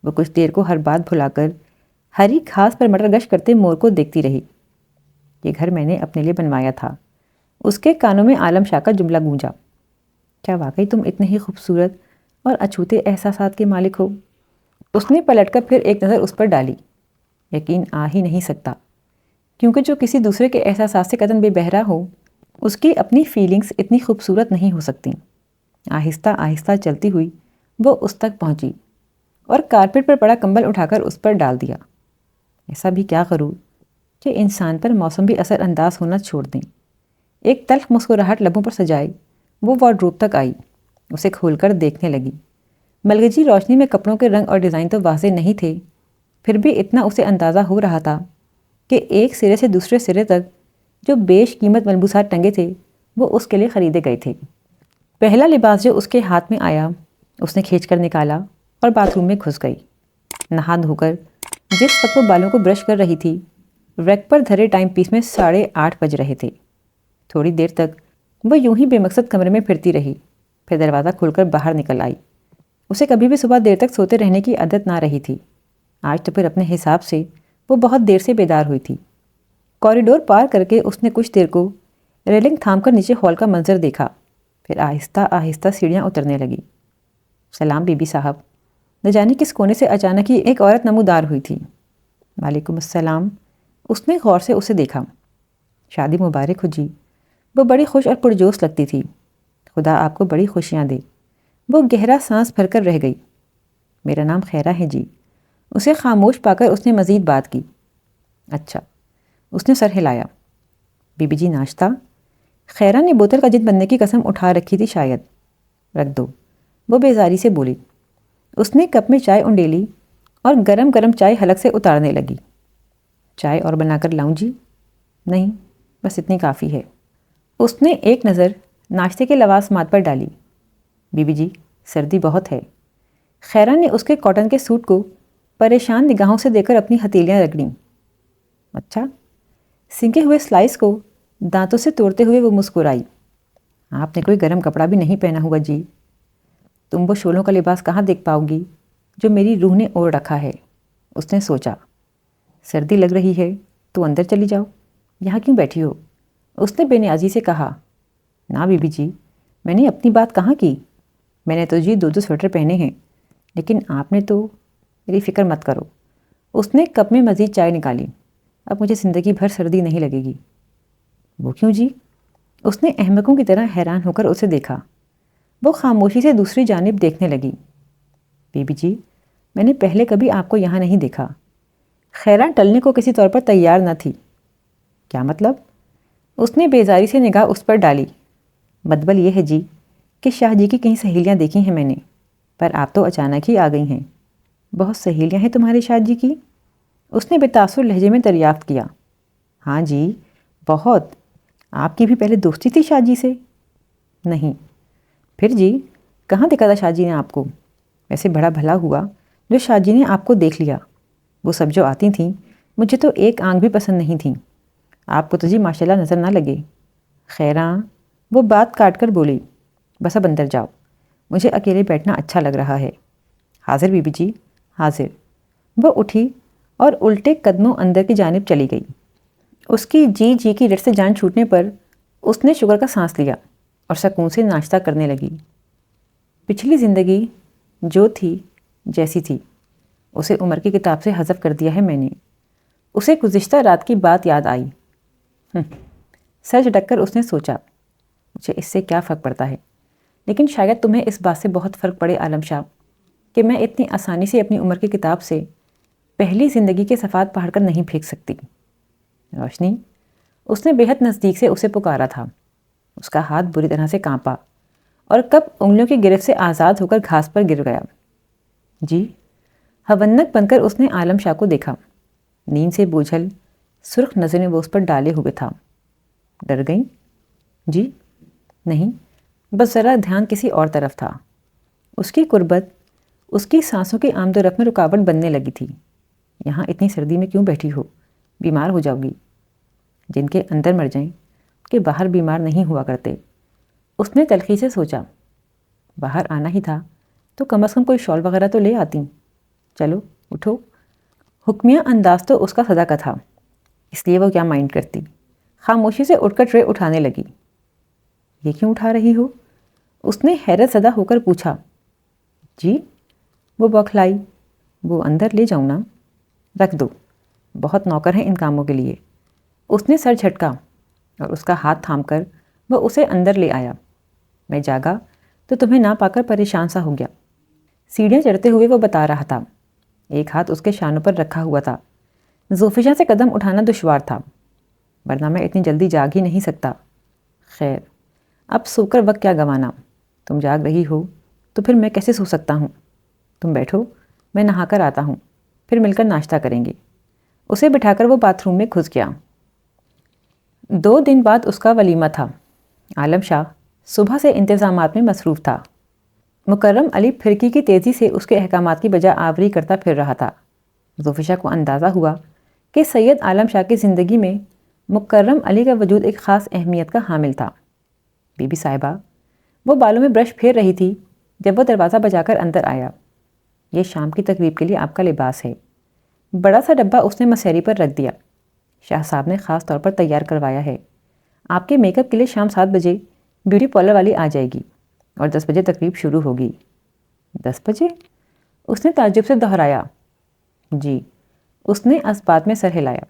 وہ کچھ دیر کو ہر بات بھلا کر ہری گھاس پر مٹر گشت کرتے مور کو دیکھتی رہی۔ یہ گھر میں نے اپنے لیے بنوایا تھا۔ اس کے کانوں میں عالم شاہ کا جملہ گونجا۔ کیا واقعی تم اتنے ہی خوبصورت اور اچھوتے احساسات کے مالک ہو؟ اس نے پلٹ کر پھر ایک نظر اس پر ڈالی۔ یقین آ ہی نہیں سکتا، کیونکہ جو کسی دوسرے کے احساسات سے قطعاً بے بہرا ہو، اس کی اپنی فیلنگز اتنی خوبصورت نہیں ہو سکتی۔ آہستہ آہستہ چلتی ہوئی وہ اس تک پہنچی اور کارپیٹ پر پڑا کمبل اٹھا کر اس پر ڈال دیا۔ ایسا بھی کیا غرور کہ انسان پر موسم بھی اثر انداز ہونا چھوڑ دیں۔ ایک تلخ مسکراہٹ لبوں پر سجائے وہ وارڈروب تک آئی، اسے کھول کر دیکھنے لگی۔ ملگجی روشنی میں کپڑوں کے رنگ اور ڈیزائن تو واضح نہیں تھے، پھر بھی اتنا اسے اندازہ ہو رہا تھا کہ ایک سرے سے دوسرے سرے تک جو بیش قیمت ملبوسات ٹنگے تھے وہ اس کے لیے خریدے گئے تھے۔ پہلا لباس جو اس کے ہاتھ میں آیا اس نے کھینچ کر نکالا اور باتھ روم میں گھس گئی۔ نہا دھو کر جس وقت وہ بالوں کو برش کر رہی تھی، ریک پر دھرے ٹائم پیس میں 8:30 بج رہے تھے۔ تھوڑی دیر تک وہ یوں ہی بے مقصد کمرے میں پھرتی رہی، پھر دروازہ کھول کر باہر نکل آئی۔ اسے کبھی بھی صبح دیر تک سوتے رہنے کی عادت نہ رہی تھی۔ آج تو پھر اپنے حساب سے وہ بہت دیر سے بیدار ہوئی تھی۔ کوریڈور پار کر کے اس نے کچھ دیر کو ریلنگ تھام کر نیچے ہال کا منظر دیکھا، پھر آہستہ آہستہ سیڑھیاں اترنے لگی۔ سلام بی بی صاحب۔ نہ جانے کس کونے سے اچانک ہی ایک عورت نمودار ہوئی تھی۔ وعلیکم السلام۔ اس نے غور سے اسے دیکھا۔ شادی مبارک ہو جی۔ وہ بڑی خوش اور پرجوش لگتی تھی۔ خدا آپ کو بڑی خوشیاں دے۔ وہ گہرا سانس بھر کر رہ گئی۔ میرا نام خیرہ ہے جی۔ اسے خاموش پا کر اس نے مزید بات کی۔ اچھا۔ اس نے سر ہلایا۔ بی بی جی ناشتہ؟ خیرہ نے بوتل کا جد بننے کی قسم اٹھا رکھی تھی شاید۔ رکھ دو، وہ بیزاری سے بولی۔ اس نے کپ میں چائے انڈیلی اور گرم گرم چائے حلق سے اتارنے لگی۔ چائے اور بنا کر لاؤں جی؟ نہیں، بس اتنی کافی ہے۔ اس نے ایک نظر ناشتے کے لوازمات پر ڈالی۔ بی بی جی سردی بہت ہے۔ خیرہ نے اس کے کاٹن کے سوٹ کو پریشان نگاہوں سے دیکھ کر اپنی ہتھیلیاں رگڑیں۔ اچھا۔ سنکے ہوئے سلائس کو دانتوں سے توڑتے ہوئے وہ مسکرائی۔ آپ نے کوئی گرم کپڑا بھی نہیں پہنا ہوگا جی۔ تم وہ شولوں کا لباس کہاں دیکھ پاؤ گی جو میری روح نے اوڑھ رکھا ہے، اس نے سوچا۔ سردی لگ رہی ہے تو اندر چلی جاؤ، یہاں کیوں بیٹھی ہو؟ اس نے بے نیازی سے کہا۔ نا بی بی جی، میں نے اپنی بات کہاں کی؟ میں نے تو جی 2 سویٹر پہنے ہیں، لیکن آپ نے تو… میری فکر مت کرو۔ اس نے کپ میں مزید چائے نکالی۔ اب مجھے زندگی بھر سردی نہیں لگے گی۔ وہ کیوں جی؟ اس نے احمقوں کی طرح حیران ہو کر اسے دیکھا۔ وہ خاموشی سے دوسری جانب دیکھنے لگی۔ بی بی جی، میں نے پہلے کبھی آپ کو یہاں نہیں دیکھا۔ خیرہ ٹلنے کو کسی طور پر تیار نہ تھی۔ کیا مطلب؟ اس نے بیزاری سے نگاہ اس پر ڈالی۔ مطلب یہ ہے جی کہ شاہ جی کی کئی سہیلیاں دیکھی ہیں میں نے، پر آپ تو اچانک ہی آ گئی ہیں۔ بہت سہیلیاں ہیں تمہارے شاہ جی کی؟ اس نے بے تاثر لہجے میں دریافت کیا۔ ہاں جی، بہت۔ آپ کی بھی پہلے دوستی تھی شاہ جی سے؟ نہیں۔ پھر جی کہاں دیکھا تھا شاہ جی نے آپ کو؟ ویسے بڑا بھلا ہوا جو شاہ جی نے آپ کو دیکھ لیا۔ وہ سب جو آتی تھیں مجھے تو ایک آنکھ بھی پسند نہیں تھیں۔ آپ کو تو جی ماشاءاللہ نظر نہ لگے۔ خیرہ، وہ بات کاٹ کر بولی۔ بس اب اندر جاؤ، مجھے اکیلے بیٹھنا اچھا لگ رہا ہے۔ حاضر بی بی جی، حاضر۔ وہ اٹھی اور الٹے قدموں اندر کی جانب چلی گئی۔ اس کی جی کی رٹ سے جان چھوٹنے پر اس نے شکر کا سانس لیا اور سکون سے ناشتہ کرنے لگی۔ پچھلی زندگی جو تھی جیسی تھی، اسے عمر کی کتاب سے حذف کر دیا ہے میں نے۔ اسے گزشتہ رات کی بات یاد آئی۔ سر جھٹک کر اس نے سوچا، مجھے اس سے کیا فرق پڑتا ہے؟ لیکن شاید تمہیں اس بات سے بہت فرق پڑے عالم شاہ کہ میں اتنی آسانی سے اپنی عمر کی کتاب سے پہلی زندگی کے صفحات پڑھ کر نہیں پھینک سکتی۔ روشنی، اس نے بے حد نزدیک سے اسے پکارا تھا۔ اس کا ہاتھ بری طرح سے کانپا اور کب انگلیوں کی گرفت سے آزاد ہو کر گھاس پر گر گیا۔ جی؟ ہونک بن کر اس نے عالم شاہ کو دیکھا۔ نیند سے بوجھل سرخ نظریں وہ اس پر ڈالے ہوئے تھا۔ ڈر گئیں؟ جی نہیں، بس ذرا دھیان کسی اور طرف تھا۔ اس کی قربت اس کی سانسوں کی آمد و رفت میں رکاوٹ بننے لگی تھی۔ یہاں اتنی سردی میں کیوں بیٹھی ہو؟ بیمار ہو جاؤ گی۔ جن کے اندر مر جائیں کہ باہر بیمار نہیں ہوا کرتے۔ اس نے تلخی سے سوچا، باہر آنا ہی تھا تو کم از کم کوئی شال وغیرہ تو لے آتی۔ چلو اٹھو۔ حکمیہ انداز تو اس کا صدا کا تھا، اس لیے وہ کیا مائنڈ کرتی۔ خاموشی سے اٹھ کر ٹرے اٹھانے لگی۔ یہ کیوں اٹھا رہی ہو؟ اس نے حیرت زدہ ہو کر پوچھا۔ جی؟ وہ بوکھلائی۔ وہ اندر لے جاؤں نا؟ رکھ دو، بہت نوکر ہیں ان کاموں کے لیے۔ اس نے سر جھٹکا اور اس کا ہاتھ تھام کر وہ اسے اندر لے آیا۔ میں جاگا تو تمہیں نہ پا کر پریشان سا ہو گیا۔ سیڑھیاں چڑھتے ہوئے وہ بتا رہا تھا۔ ایک ہاتھ اس کے شانوں پر رکھا ہوا تھا۔ زوفیشا سے قدم اٹھانا دشوار تھا، ورنہ میں اتنی جلدی جاگ ہی نہیں سکتا۔ خیر، اب سو کر وقت کیا گنوانا؟ تم جاگ رہی ہو تو پھر میں کیسے سو سکتا ہوں؟ تم بیٹھو، میں نہا کر آتا ہوں، پھر مل کر ناشتہ کریں گے۔ اسے بٹھا کر وہ باتھ روم میں گھس گیا۔ 2 دن بعد اس کا ولیمہ تھا۔ عالم شاہ صبح سے انتظامات میں مصروف تھا۔ مکرم علی پھرکی کی تیزی سے اس کے احکامات کی بجا آوری کرتا پھر رہا تھا۔ زوفیشا کو اندازہ ہوا کہ سید عالم شاہ کی زندگی میں مکرم علی کا وجود ایک خاص اہمیت کا حامل تھا۔ بی بی صاحبہ وہ بالوں میں برش پھیر رہی تھی جب وہ دروازہ بجا کر اندر آیا۔ یہ شام کی تقریب کے لیے آپ کا لباس ہے۔ بڑا سا ڈبہ اس نے مسیری پر رکھ دیا۔ شاہ صاحب نے خاص طور پر تیار کروایا ہے۔ آپ کے میک اپ کے لیے شام 7 بجے بیوٹی پارلر والی آ جائے گی اور 10 بجے تقریب شروع ہوگی۔ 10 بجے؟ اس نے تعجب سے دہرایا۔ جی، اس نے اسبات میں سر ہلایا۔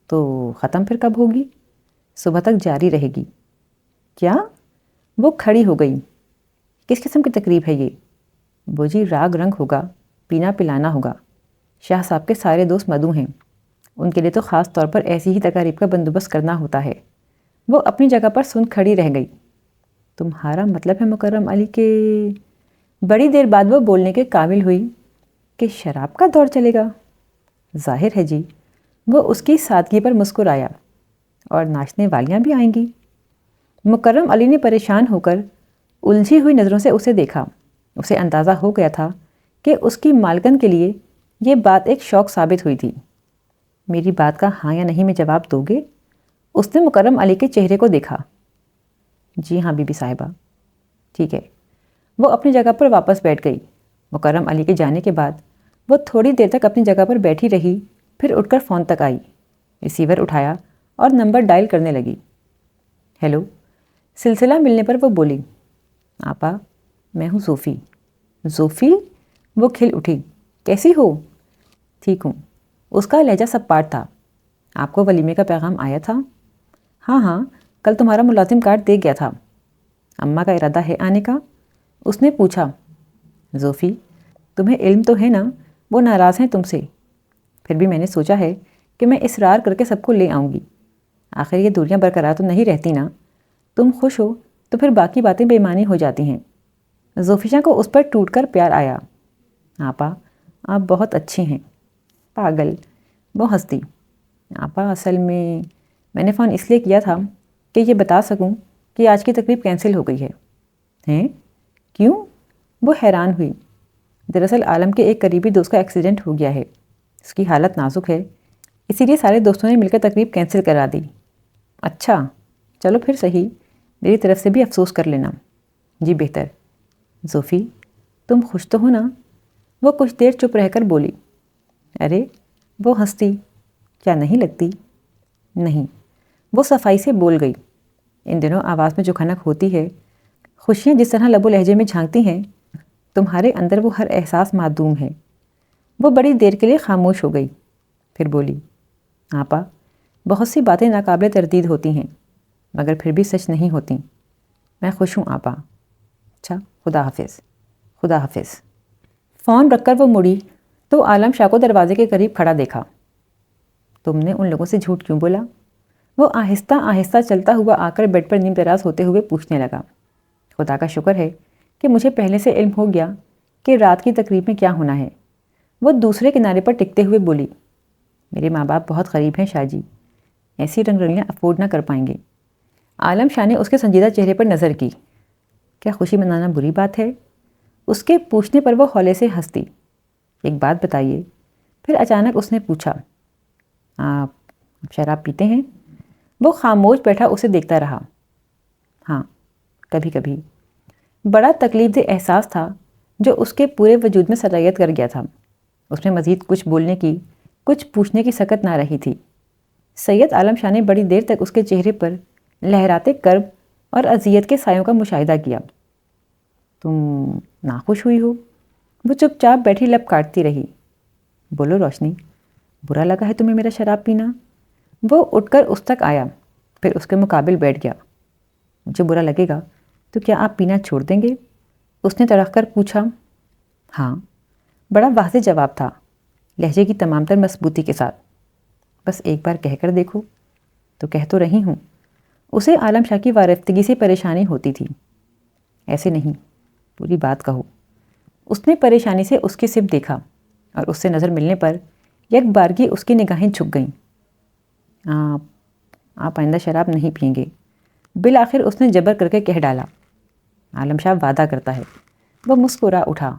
تو ختم پھر کب ہوگی؟ صبح تک جاری رہے گی۔ کیا؟ وہ کھڑی ہو گئی۔ کس قسم کی تقریب ہے یہ؟ وہ جی راگ رنگ ہوگا، پینا پلانا ہوگا۔ شاہ صاحب کے سارے دوست مدعو ہیں، ان کے لیے تو خاص طور پر ایسی ہی تقاریب کا بندوبست کرنا ہوتا ہے۔ وہ اپنی جگہ پر سن کھڑی رہ گئی۔ تمہارا مطلب ہے مکرم علی کے؟ بڑی دیر بعد وہ بولنے کے قابل ہوئی کہ شراب کا دور چلے گا؟ ظاہر ہے جی۔ وہ اس کی سادگی پر مسکرایا۔ اور ناچنے والیاں بھی آئیں گی؟ مکرم علی نے پریشان ہو کر الجھی ہوئی نظروں سے اسے دیکھا۔ اسے اندازہ ہو گیا تھا کہ اس کی مالکن کے لیے یہ بات ایک شوق ثابت ہوئی تھی۔ میری بات کا ہاں یا نہیں میں جواب دو گے؟ اس نے مکرم علی کے چہرے کو دیکھا۔ جی ہاں بی بی صاحبہ۔ ٹھیک ہے۔ وہ اپنی جگہ پر واپس بیٹھ گئی۔ مکرم علی کے جانے کے بعد وہ تھوڑی دیر تک اپنی جگہ پر بیٹھی رہی، پھر اٹھ کر فون تک آئی، ریسیور اٹھایا اور نمبر ڈائل کرنے لگی۔ ہیلو۔ سلسلہ ملنے پر وہ بولی، آپا میں ہوں زوفی۔ زوفی؟ وہ کھل اٹھی۔ کیسی ہو؟ ٹھیک ہوں۔ اس کا لہجہ سپاٹ تھا۔ آپ کو ولیمے کا پیغام آیا تھا؟ ہاں ہاں، کل تمہارا ملازم کارڈ دے گیا تھا۔ اماں کا ارادہ ہے آنے کا؟ اس نے پوچھا۔ زوفی تمہیں علم تو ہے نا وہ ناراض ہیں تم سے، پھر بھی میں نے سوچا ہے کہ میں اصرار کر کے سب کو لے آؤں گی۔ آخر یہ دوریاں برقرار تو نہیں رہتی نا، تم خوش ہو تو پھر باقی باتیں بے معنی ہو جاتی ہیں۔ زوفیشا کو اس پر ٹوٹ کر پیار آیا۔ آپا آپ بہت اچھی ہیں۔ پاگل، وہ ہنستی۔ آپا اصل میں نے فون اس لیے کیا تھا کہ یہ بتا سکوں کہ آج کی تقریب کینسل ہو گئی ہے۔ ہیں؟ کیوں؟ وہ حیران ہوئی۔ دراصل عالم کے ایک قریبی دوست کا ایکسیڈنٹ ہو گیا ہے، اس کی حالت نازک ہے، اسی لیے سارے دوستوں نے مل کر تقریب کینسل کرا دی۔ اچھا، چلو پھر صحیح، میری طرف سے بھی افسوس کر لینا۔ جی بہتر۔ زوفی تم خوش تو ہو نا؟ وہ کچھ دیر چپ رہ کر بولی۔ ارے وہ ہنستی۔ کیا نہیں لگتی؟ نہیں۔ وہ صفائی سے بول گئی۔ ان دنوں آواز میں جو کھنک ہوتی ہے، خوشیاں جس طرح لب و لہجے میں جھانکتی ہیں، تمہارے اندر وہ ہر احساس معدوم ہے۔ وہ بڑی دیر کے لیے خاموش ہو گئی، پھر بولی، آپا بہت سی باتیں ناقابل تردید ہوتی ہیں مگر پھر بھی سچ نہیں ہوتی۔ میں خوش ہوں آپا۔ اچھا، خدا حافظ۔ خدا حافظ۔ فون رکھ کر وہ مڑی تو عالم شاہ کو دروازے کے قریب کھڑا دیکھا۔ تم نے ان لوگوں سے جھوٹ کیوں بولا؟ وہ آہستہ آہستہ چلتا ہوا آ کر بیڈ پر نیم دراز ہوتے ہوئے پوچھنے لگا، خدا کا شکر ہے کہ مجھے پہلے سے علم ہو گیا کہ رات کی تقریب میں کیا ہونا ہے۔ وہ دوسرے کنارے پر ٹکتے ہوئے بولی، میرے ماں باپ بہت غریب ہیں شاہ جی، ایسی رنگ رلیاں افورڈ نہ کر پائیں گے۔ عالم شاہ نے اس کے سنجیدہ چہرے پر نظر کی۔ کیا خوشی منانا بری بات ہے؟ اس کے پوچھنے پر وہ ہولے سے ہنس دی۔ ایک بات بتائیے۔ پھر اچانک اس نے پوچھا، آپ شراب پیتے ہیں؟ وہ خاموش بیٹھا اسے دیکھتا رہا۔ ہاں، کبھی کبھی۔ بڑا تکلیف دہ احساس تھا جو اس کے پورے وجود میں سرایت کر گیا تھا۔ اس میں مزید کچھ بولنے کی، کچھ پوچھنے کی سکت نہ رہی تھی۔ سید عالم شاہ نے بڑی دیر تک اس کے چہرے پر لہراتے کرب اور اذیت کے سایوں کا مشاہدہ کیا۔ تم ناخوش ہوئی ہو؟ وہ چپ چاپ بیٹھی لب کاٹتی رہی۔ بولو روشنی، برا لگا ہے تمہیں میرا شراب پینا؟ وہ اٹھ کر اس تک آیا، پھر اس کے مقابل بیٹھ گیا۔ مجھے برا لگے گا تو کیا آپ پینا چھوڑ دیں گے؟ اس نے تڑق کر پوچھا۔ ہاں، بڑا واضح جواب تھا، لہجے کی تمام تر مضبوطی کے ساتھ۔ بس ایک بار کہہ کر دیکھو۔ تو کہہ تو رہی ہوں۔ اسے عالم شاہ کی وارفتگی سے پریشانی ہوتی تھی۔ ایسے نہیں، پوری بات کہو۔ اس نے پریشانی سے اس کی سمت دیکھا اور اس سے نظر ملنے پر یک بارگی اس کی نگاہیں جھک گئیں۔ آپ آئندہ شراب نہیں پئیں گے، بالآخر اس نے جبر کر کے کہہ ڈالا۔ عالم شاہ وعدہ کرتا ہے۔ وہ مسکرا اٹھا،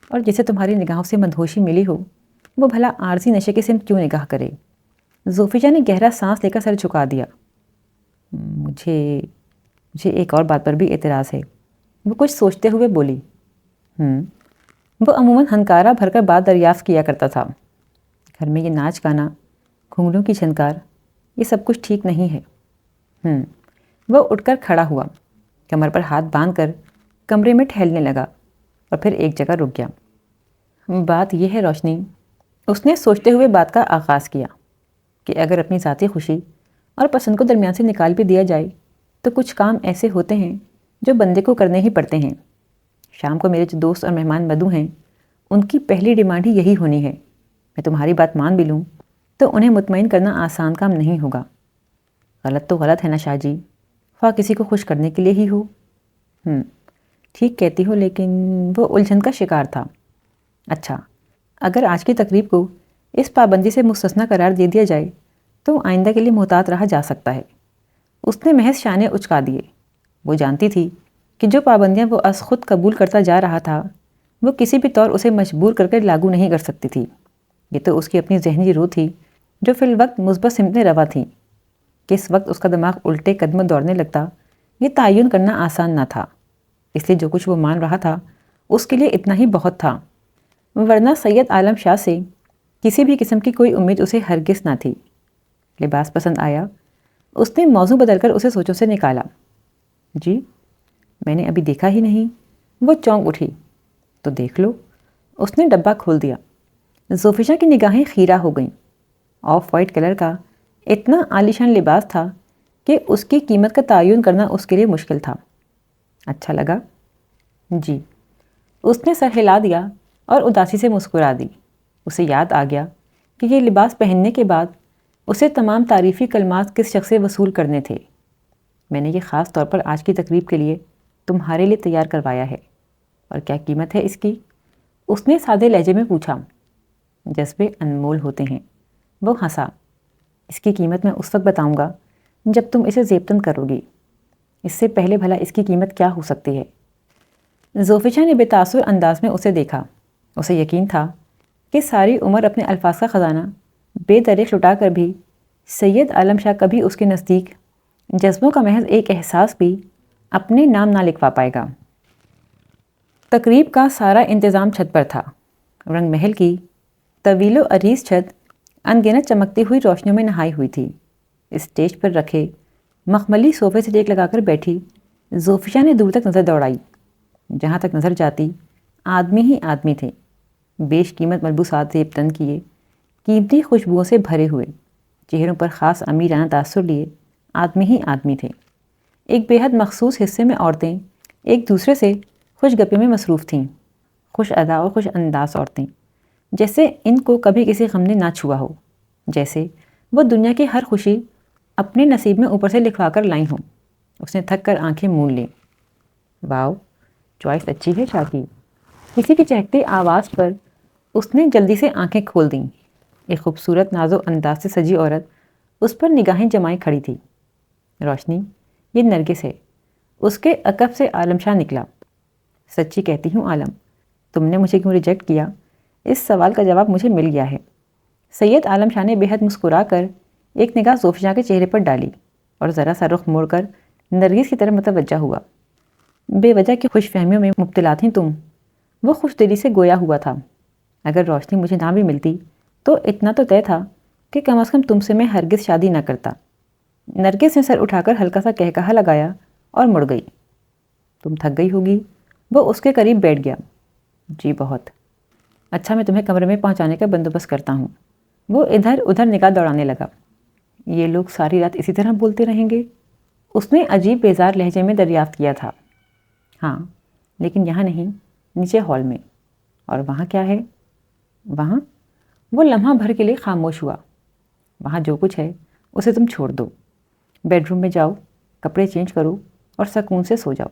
اور جسے تمہاری نگاہوں سے مدہوشی ملی ہو وہ بھلا عارضی نشے کی سمت کیوں نگاہ کرے؟ زوفیجا نے گہرا سانس لے کر سر جھکا دیا۔ مجھے ایک اور بات پر بھی اعتراض ہے، وہ کچھ سوچتے ہوئے بولی۔ وہ عموماً ہنکارا بھر کر بات دریافت کیا کرتا تھا۔ گھر میں یہ ناچ گانا، گھنگروں کی جھنکار، یہ سب کچھ ٹھیک نہیں ہے۔ وہ اٹھ کر کھڑا ہوا، کمر پر ہاتھ باندھ کر کمرے میں ٹہلنے لگا اور پھر ایک جگہ رک گیا۔ بات یہ ہے روشنی، اس نے سوچتے ہوئے بات کا آغاز کیا، کہ اگر اپنی ذاتی خوشی اور پسند کو درمیان سے نکال بھی دیا جائے تو کچھ کام ایسے ہوتے ہیں جو بندے کو کرنے ہی پڑتے ہیں۔ شام کو میرے جو دوست اور مہمان مدعو ہیں ان کی پہلی ڈیمانڈ ہی یہی ہونی ہے۔ میں تمہاری بات مان بھی لوں تو انہیں مطمئن کرنا آسان کام نہیں ہوگا۔ غلط تو غلط ہے نا شاہ جی، خواہ کسی کو خوش کرنے کے لیے ہی ہو۔ ٹھیک کہتی ہو، لیکن وہ الجھن کا شکار تھا۔ اچھا، اگر آج کی تقریب کو اس پابندی سے مستثنیٰ قرار دے دیا جائے تو آئندہ کے لیے محتاط رہا جا سکتا ہے۔ اس نے محض شانے اچکا دیے۔ وہ جانتی تھی کہ جو پابندیاں وہ از خود قبول کرتا جا رہا تھا وہ کسی بھی طور اسے مجبور کر کے لاگو نہیں کر سکتی تھی۔ یہ تو اس کی اپنی ذہنی روح تھی جو فی الوقت مثبت سمت میں روا تھی۔ کس وقت اس کا دماغ الٹے قدم دوڑنے لگتا یہ تعین کرنا آسان نہ تھا، اس لیے جو کچھ وہ مان رہا تھا اس کے لیے اتنا ہی بہت تھا، ورنہ سید عالم شاہ سے کسی بھی قسم کی کوئی امید اسے ہرگز نہ تھی۔ لباس پسند آیا؟ اس نے موضوع بدل کر اسے سوچوں سے نکالا۔ جی، میں نے ابھی دیکھا ہی نہیں۔ وہ چونک اٹھی۔ تو دیکھ لو۔ اس نے ڈبہ کھول دیا۔ زوفیجا کی نگاہیں خیرہ ہو گئیں۔ آف وائٹ کلر کا اتنا عالیشان لباس تھا کہ اس کی قیمت کا تعین کرنا اس کے لیے مشکل تھا۔ اچھا لگا؟ جی۔ اس نے سر ہلا دیا اور اداسی سے مسکرا دی۔ اسے یاد آ گیا کہ یہ لباس پہننے کے بعد اسے تمام تعریفی کلمات کس شخص سے وصول کرنے تھے۔ میں نے یہ خاص طور پر آج کی تقریب کے لیے تمہارے لیے تیار کروایا ہے۔ اور کیا قیمت ہے اس کی؟ اس نے سادے لہجے میں پوچھا۔ جذبے انمول ہوتے ہیں۔ وہ ہنسا۔ اس کی قیمت میں اس وقت بتاؤں گا جب تم اسے زیبتن کرو گی۔ اس سے پہلے بھلا اس کی قیمت کیا ہو سکتی ہے؟ زوفیجا نے بے تاثر انداز میں اسے دیکھا۔ اسے یقین تھا کہ ساری عمر اپنے الفاظ کا خزانہ بے دریغ لٹا کر بھی سید عالم شاہ کبھی اس کے نزدیک جذبوں کا محض ایک احساس بھی اپنے نام نہ لکھوا پائے گا۔ تقریب کا سارا انتظام چھت پر تھا۔ رنگ محل کی طویل و عریض چھت ان گنت چمکتی ہوئی روشنیوں میں نہائی ہوئی تھی۔ اسٹیج پر رکھے مخملی صوفے سے ٹیک لگا کر بیٹھی زوفیجا نے دور تک نظر دوڑائی۔ جہاں تک نظر جاتی آدمی ہی آدمی تھے، بیش قیمت ملبوسات زیب تن کیے، قیمتی خوشبوؤں سے بھرے ہوئے، چہروں پر خاص امیرانہ تاثر لیے آدمی ہی آدمی تھے۔ ایک بے حد مخصوص حصے میں عورتیں ایک دوسرے سے خوش گپی میں مصروف تھیں، خوش ادا اور خوش انداز عورتیں، جیسے ان کو کبھی کسی غم نے نہ چھوا ہو، جیسے وہ دنیا کی ہر خوشی اپنے نصیب میں اوپر سے لکھوا کر لائی ہوں۔ اس نے تھک کر آنکھیں مون لیں۔ واؤ، چوائس اچھی ہے شاہ کی۔ کسی کی چہکتی آواز پر اس نے جلدی سے آنکھیں کھول دیں۔ ایک خوبصورت ناز و انداز سے سجی عورت اس پر نگاہیں جمائے کھڑی تھی۔ روشنی، یہ نرگس ہے۔ اس کے عقب سے عالم شاہ نکلا۔ سچی کہتی ہوں عالم، تم نے مجھے کیوں ریجیکٹ کیا؟ اس سوال کا جواب مجھے مل گیا ہے۔ سید عالم شاہ نے بے حد مسکرا کر ایک نگاہ زوفیہ کے چہرے پر ڈالی اور ذرا سا رخ موڑ کر نرگس کی طرف متوجہ ہوا۔ بے وجہ کی خوش فہمیوں میں مبتلا تھیں تم۔ وہ خوش دلی سے گویا ہوا تھا۔ اگر روشنی مجھے نہ بھی ملتی تو اتنا تو طے تھا کہ کم از کم تم سے میں ہرگز شادی نہ کرتا۔ نرگس نے سر اٹھا کر ہلکا سا کہا لگایا اور مڑ گئی۔ تم تھک گئی ہوگی۔ وہ اس کے قریب بیٹھ گیا۔ جی بہت۔ اچھا، میں تمہیں کمرے میں پہنچانے کا بندوبست کرتا ہوں۔ وہ ادھر ادھر نگاہ دوڑانے لگا۔ یہ لوگ ساری رات اسی طرح بولتے رہیں گے؟ اس نے عجیب بیزار لہجے میں دریافت کیا تھا۔ ہاں، لیکن یہاں نہیں، نیچے ہال میں۔ اور وہاں کیا ہے؟ وہاں؟ وہ لمحہ بھر کے لیے خاموش ہوا۔ وہاں جو کچھ ہے اسے تم چھوڑ دو۔ بیڈ روم میں جاؤ، کپڑے چینج کرو اور سکون سے سو جاؤ۔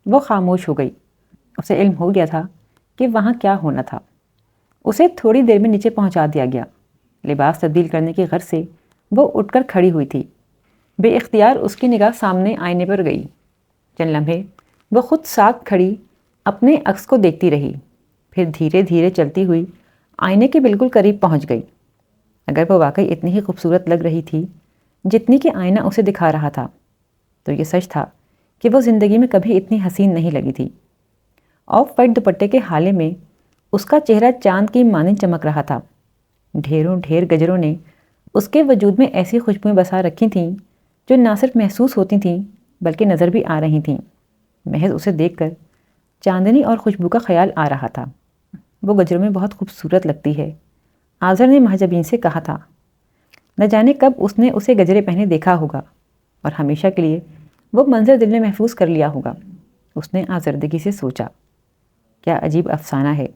وہ خاموش ہو گئی۔ اسے علم ہو گیا تھا کہ وہاں کیا ہونا تھا۔ اسے تھوڑی دیر میں نیچے پہنچا دیا گیا۔ لباس تبدیل کرنے کی غرض سے وہ اٹھ کر کھڑی ہوئی تھی۔ بے اختیار اس کی نگاہ سامنے آئینے پر گئی۔ چند لمحے وہ خود ساکھ کھڑی اپنے عکس کو دیکھتی رہی، پھر دھیرے دھیرے چلتی ہوئی آئینے کے بالکل قریب پہنچ گئی۔ اگر وہ واقعی اتنی ہی خوبصورت لگ رہی تھی جتنی کہ آئینہ اسے دکھا رہا تھا، تو یہ سچ تھا کہ وہ زندگی میں کبھی اتنی حسین نہیں لگی تھی۔ آف وائٹ دوپٹے کے حالے میں اس کا چہرہ چاند کی مانند چمک رہا تھا۔ ڈھیروں ڈھیر گجروں نے اس کے وجود میں ایسی خوشبوئیں بسا رکھی تھیں جو نہ صرف محسوس ہوتی تھیں بلکہ نظر بھی آ رہی تھیں۔ محض اسے دیکھ کر چاندنی اور خوشبو کا خیال آ رہا تھا۔ وہ گجروں میں بہت خوبصورت لگتی ہے، آذر نے مہجبین سے کہا تھا۔ نہ جانے کب اس نے اسے گجرے پہنے دیکھا ہوگا اور ہمیشہ کے لیے وہ منظر دل میں محفوظ کر لیا ہوگا۔ اس نے آزردگی سے سوچا، کیا عجیب افسانہ ہے۔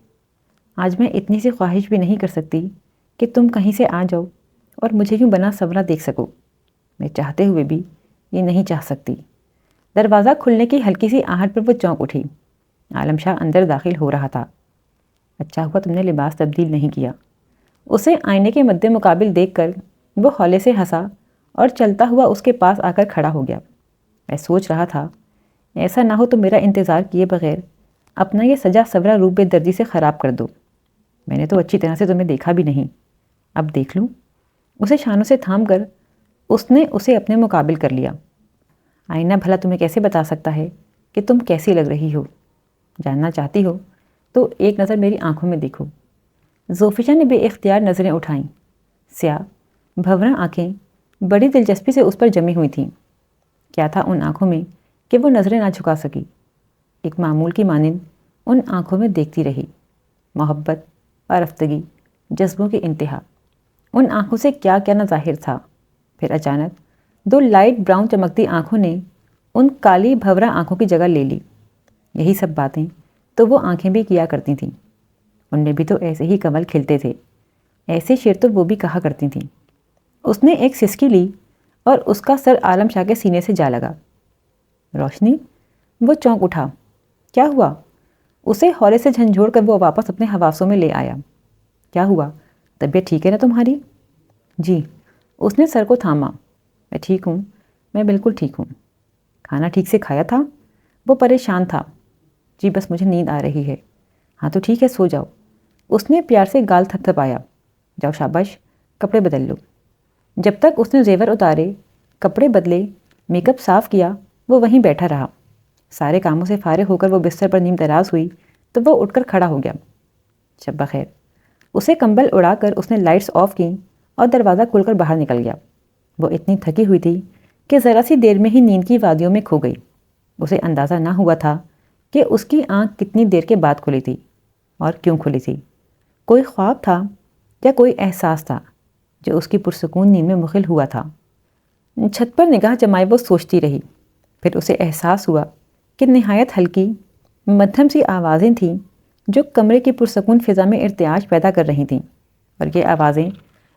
آج میں اتنی سی خواہش بھی نہیں کر سکتی کہ تم کہیں سے آ جاؤ اور مجھے یوں بنا سورا دیکھ سکو۔ میں چاہتے ہوئے بھی یہ نہیں چاہ سکتی۔ دروازہ کھلنے کی ہلکی سی آہٹ پر وہ چونک اٹھی۔ عالم شاہ اندر داخل ہو رہا تھا۔ اچھا ہوا تم نے لباس تبدیل نہیں کیا۔ اسے آئینے کے مد مقابل دیکھ کر وہ ہولے سے ہنسا اور چلتا ہوا اس کے پاس آ کر کھڑا ہو گیا۔ میں سوچ رہا تھا ایسا نہ ہو تو میرا انتظار کیے بغیر اپنا یہ سجا سورا روپ بے دردی سے خراب کر دو۔ میں نے تو اچھی طرح سے تمہیں دیکھا بھی نہیں، اب دیکھ لوں۔ اسے شانوں سے تھام کر اس نے اسے اپنے مقابل کر لیا۔ آئینہ بھلا تمہیں کیسے بتا سکتا ہے کہ تم کیسی لگ رہی ہو؟ جاننا چاہتی ہو تو ایک نظر میری آنکھوں میں دیکھو۔ زوفیہ نے بے اختیار نظریں اٹھائیں۔ سیاہ بھوراں آنکھیں بڑی دلچسپی سے اس پر جمی ہوئی تھیں۔ کیا تھا ان آنکھوں میں کہ وہ نظریں نہ جھکا سکی؟ ایک معمول کی مانند ان آنکھوں میں دیکھتی رہی۔ محبت، آرفتگی، جذبوں کی انتہا۔ ان آنکھوں سے کیا کیا نہ ظاہر تھا۔ پھر اچانک دو لائٹ براؤن چمکتی آنکھوں نے ان کالی بھوراں آنکھوں کی جگہ لے لی۔ یہی سب باتیں تو وہ آنکھیں بھی کیا کرتی تھیں۔ ان میں بھی تو ایسے ہی کمل کھلتے تھے، ایسے شعر تو وہ بھی کہا کرتی تھیں۔ اس نے ایک سسکی لی اور اس کا سر عالم شاہ کے سینے سے جا لگا۔ روشنی؟ وہ چونک اٹھا۔ کیا ہوا؟ اسے ہولے سے جھنجھوڑ کر وہ واپس اپنے حواسوں میں لے آیا۔ کیا ہوا؟ طبیعت ٹھیک ہے نا تمہاری؟ جی۔ اس نے سر کو تھاما۔ میں ٹھیک ہوں، میں بالکل ٹھیک ہوں۔ کھانا ٹھیک سے کھایا تھا؟ وہ پریشان تھا۔ جی بس مجھے نیند آ رہی ہے۔ ہاں تو ٹھیک ہے، سو جاؤ۔ اس نے پیار سے گال تھپ تھپایا۔ جاؤ شاباش، کپڑے بدل لو۔ جب تک اس نے زیور اتارے، کپڑے بدلے، میک اپ صاف کیا، وہ وہیں بیٹھا رہا۔ سارے کاموں سے فارغ ہو کر وہ بستر پر نیم دراز ہوئی تو وہ اٹھ کر کھڑا ہو گیا۔ شب بخیر۔ اسے کمبل اڑا کر اس نے لائٹس آف کیں اور دروازہ کھول کر باہر نکل گیا۔ وہ اتنی تھکی ہوئی تھی کہ ذرا سی دیر میں ہی نیند کی وادیوں میں کھو گئی۔ اسے اندازہ نہ ہوا تھا کہ اس کی آنکھ کتنی دیر کے بعد کھلی تھی اور کیوں کھلی تھی۔ کوئی خواب تھا یا کوئی احساس تھا جو اس کی پرسکون نیند میں مخل ہوا تھا؟ چھت پر نگاہ جمائے وہ سوچتی رہی۔ پھر اسے احساس ہوا کہ نہایت ہلکی مدھم سی آوازیں تھیں جو کمرے کی پرسکون فضا میں ارتعاش پیدا کر رہی تھیں، اور یہ آوازیں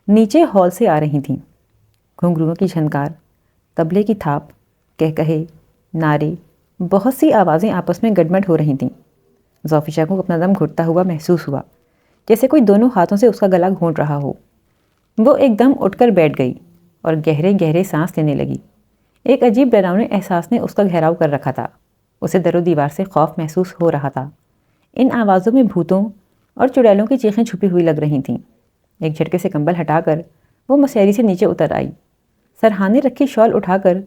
نیچے ہال سے آ رہی تھیں۔ گھنگروؤں کی جھنکار، تبلے کی تھاپ، کہے، نعرے، بہت سی آوازیں آپس میں گڈمڈ ہو رہی تھیں۔ زوفیشا کو اپنا دم گھٹتا ہوا محسوس ہوا، جیسے کوئی دونوں ہاتھوں سے اس کا گلا گھونٹ رہا ہو۔ وہ ایک دم اٹھ کر بیٹھ گئی اور گہرے گہرے سانس لینے لگی۔ ایک عجیب ڈراؤنے احساس نے اس کا گھیراؤ کر رکھا تھا۔ اسے در و دیوار سے خوف محسوس ہو رہا تھا۔ ان آوازوں میں بھوتوں اور چڑیلوں کی چیخیں چھپی ہوئی لگ رہی تھیں۔ ایک جھٹکے سے کمبل ہٹا کر وہ مسیری سے نیچے اتر آئی، سرہانے رکھی شال اٹھا کر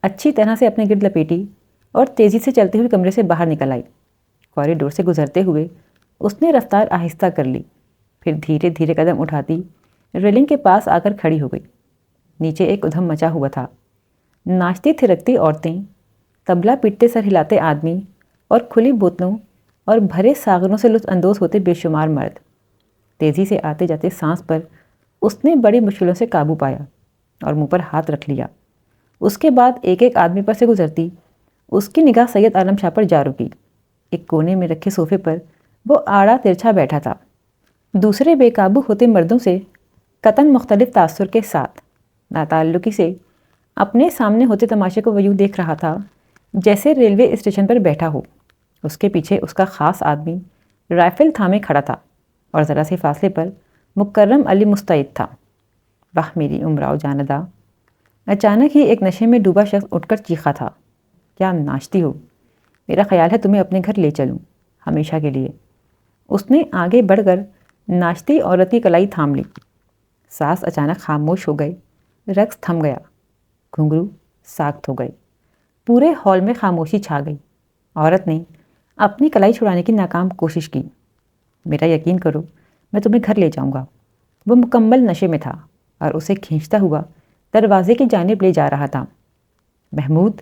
اچھی طرح سے اپنے گرد لپیٹی اور تیزی سے چلتے ہوئے کمرے سے باہر نکل آئی۔ کوریڈور سے گزرتے ہوئے اس نے رفتار آہستہ کر لی، پھر دھیرے دھیرے قدم اٹھاتی ریلنگ کے پاس آ کر کھڑی ہو گئی۔ نیچے ایک ادھم مچا ہوا تھا۔ ناچتی تھرکتی عورتیں، طبلہ پیٹتے سر ہلاتے آدمی اور کھلی بوتلوں اور بھرے ساغروں سے لطف اندوز ہوتے بے شمار مرد۔ تیزی سے آتے جاتے سانس پر اس نے بڑی مشکلوں سے قابو پایا اور منہ پر ہاتھ رکھ لیا۔ اس کے بعد ایک ایک آدمی پر سے گزرتی اس کی نگاہ سید عالم شاہ پر جا رکی۔ ایک کونے میں رکھے صوفے پر وہ آڑا ترچھا بیٹھا تھا، دوسرے بے قابو ہوتے مردوں سے قطعاً مختلف تاثر کے ساتھ ناتعلقی سے اپنے سامنے ہوتے تماشے کو وہ یوں دیکھ رہا تھا جیسے ریلوے اسٹیشن پر بیٹھا ہو۔ اس کے پیچھے اس کا خاص آدمی رائفل تھامے کھڑا تھا اور ذرا سے فاصلے پر مکرم علی مستعد تھا۔ واہ میری امراؤ جاندہ! اچانک ہی ایک نشے میں ڈوبا شخص اٹھ کر چیخا تھا، کیا ناچتی ہو! میرا خیال ہے تمہیں اپنے گھر لے چلوں، ہمیشہ کے لیے۔ اس نے آگے بڑھ کر ناچتی عورت کی کلائی تھام لی۔ سانس اچانک خاموش ہو گئے، رقص تھم گیا، گھنگرو ساخت ہو گئے، پورے ہال میں خاموشی چھا گئی۔ عورت نے اپنی کلائی چھڑانے کی ناکام کوشش کی۔ میرا یقین کرو، میں تمہیں گھر لے جاؤں گا۔ وہ مکمل نشے میں تھا اور اسے کھینچتا ہوا دروازے کی جانب لے جا رہا تھا۔ محمود!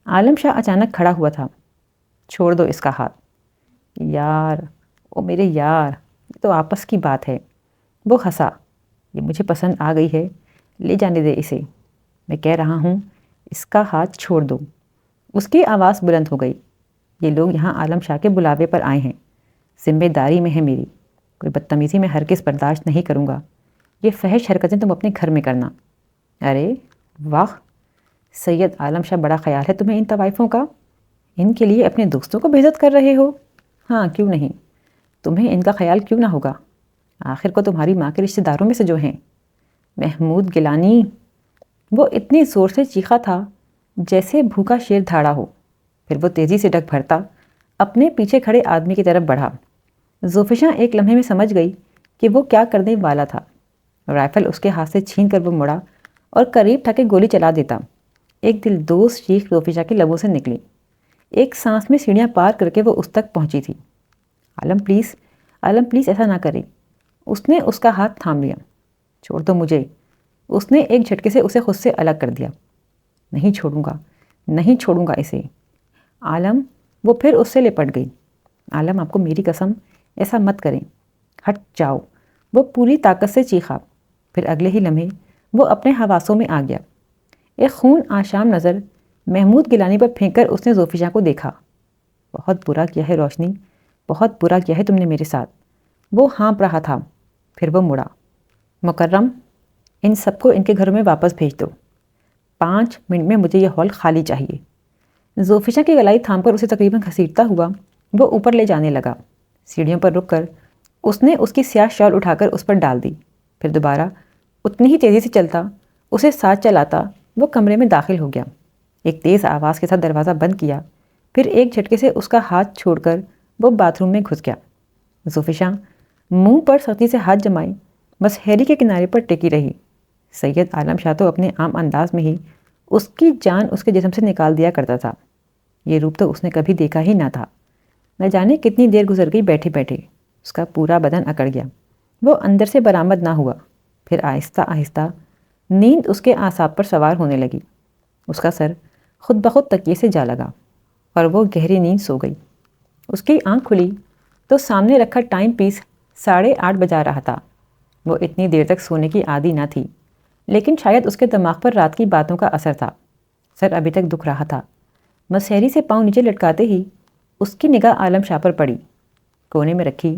عالم شاہ اچانک کھڑا ہوا تھا۔ چھوڑ دو اس کا ہاتھ۔ یار، او میرے یار، یہ تو آپس کی بات ہے۔ وہ ہنسا، یہ مجھے پسند آ گئی ہے، لے جانے دے اسے۔ میں کہہ رہا ہوں اس کا ہاتھ چھوڑ دو۔ اس کی آواز بلند ہو گئی۔ یہ لوگ یہاں عالم شاہ کے بلاوے پر آئے ہیں، ذمہ داری میں ہے میری، کوئی بدتمیزی میں ہرگز برداشت نہیں کروں گا۔ یہ فحش حرکتیں تم اپنے گھر میں کرنا۔ ارے واہ سید عالم شاہ، بڑا خیال ہے تمہیں ان طوائفوں کا۔ ان کے لیے اپنے دوستوں کو بےعزت کر رہے ہو؟ ہاں کیوں نہیں، تمہیں ان کا خیال کیوں نہ ہوگا؟ آخر کو تمہاری ماں کے رشتہ داروں میں سے جو ہیں۔ محمود گیلانی! وہ اتنی زور سے چیخا تھا جیسے بھوکا شیر دھاڑا ہو، پھر وہ تیزی سے ڈگ بھرتا اپنے پیچھے کھڑے آدمی کی طرف بڑھا۔ زوفیشا ایک لمحے میں سمجھ گئی کہ وہ کیا کرنے والا تھا۔ رائفل اس کے ہاتھ سے چھین کر وہ مڑا اور قریب تھا کہ گولی چلا دیتا۔ ایک دلدوز چیخ زوفیشا کے لبوں سے نکلی۔ ایک سانس میں سیڑھیاں پار کر کے وہ اس تک پہنچی تھی۔ عالم پلیز ایسا نہ کرے۔ اس نے اس کا ہاتھ تھام لیا۔ چھوڑ دو مجھے۔ اس نے ایک جھٹکے سے اسے خود سے الگ کر دیا۔ نہیں چھوڑوں گا اسے۔ عالم! وہ پھر اس سے لپٹ گئی۔ عالم، آپ کو میری قسم، ایسا مت کریں، ہٹ جاؤ۔ وہ پوری طاقت سے چیخا، پھر اگلے ہی لمحے وہ اپنے حواسوں میں آ گیا۔ ایک خون آشام نظر محمود گیلانی پر پھینک کر اس نے زوفیشا کو دیکھا۔ بہت برا کیا ہے روشنی، بہت برا کیا ہے تم نے میرے ساتھ۔ وہ ہانپ رہا تھا، پھر وہ مڑا۔ مکرم، ان سب کو ان کے گھروں میں واپس بھیج دو۔ 5 منٹ میں مجھے یہ ہال خالی چاہیے۔ زوفیشا کی گلائی تھام کر اسے تقریباً گھسیٹتا ہوا وہ اوپر لے جانے لگا۔ سیڑھیوں پر رک کر اس نے اس کی سیاہ شال اٹھا کر اس پر ڈال دی، پھر دوبارہ اتنی ہی تیزی سے چلتا اسے ساتھ چلاتا وہ کمرے میں داخل ہو گیا۔ ایک تیز آواز کے ساتھ دروازہ بند کیا، پھر ایک جھٹکے سے اس کا ہاتھ چھوڑ کر وہ باتھ روم میں گھس گیا۔ زوفیشا منہ پر سختی سے ہاتھ جمائے بس ہیری کے کنارے پر ٹکی رہی۔ سید عالم شاہ تو اپنے عام انداز میں ہی اس کی جان اس کے جسم سے نکال دیا کرتا تھا۔ یہ روپ تو اس نے کبھی دیکھا ہی نہ تھا۔ نہ جانے کتنی دیر گزر گئی بیٹھے بیٹھے، اس کا پورا بدن اکڑ گیا۔ وہ اندر سے برآمد نہ ہوا، پھر آہستہ آہستہ نیند اس کے اعصاب پر سوار ہونے لگی۔ اس کا سر خود بخود تکیے سے جا لگا اور وہ گہری نیند سو گئی۔ اس کی آنکھ کھلی تو سامنے رکھا ٹائم پیس 8:30 بجا رہا تھا۔ وہ اتنی دیر تک سونے کی عادی نہ تھی، لیکن شاید اس کے دماغ پر رات کی باتوں کا اثر تھا۔ سر ابھی تک دکھ رہا تھا۔ مسحری سے پاؤں نیچے لٹکاتے ہی اس کی نگاہ عالم شاہ پر پڑی۔ کونے میں رکھی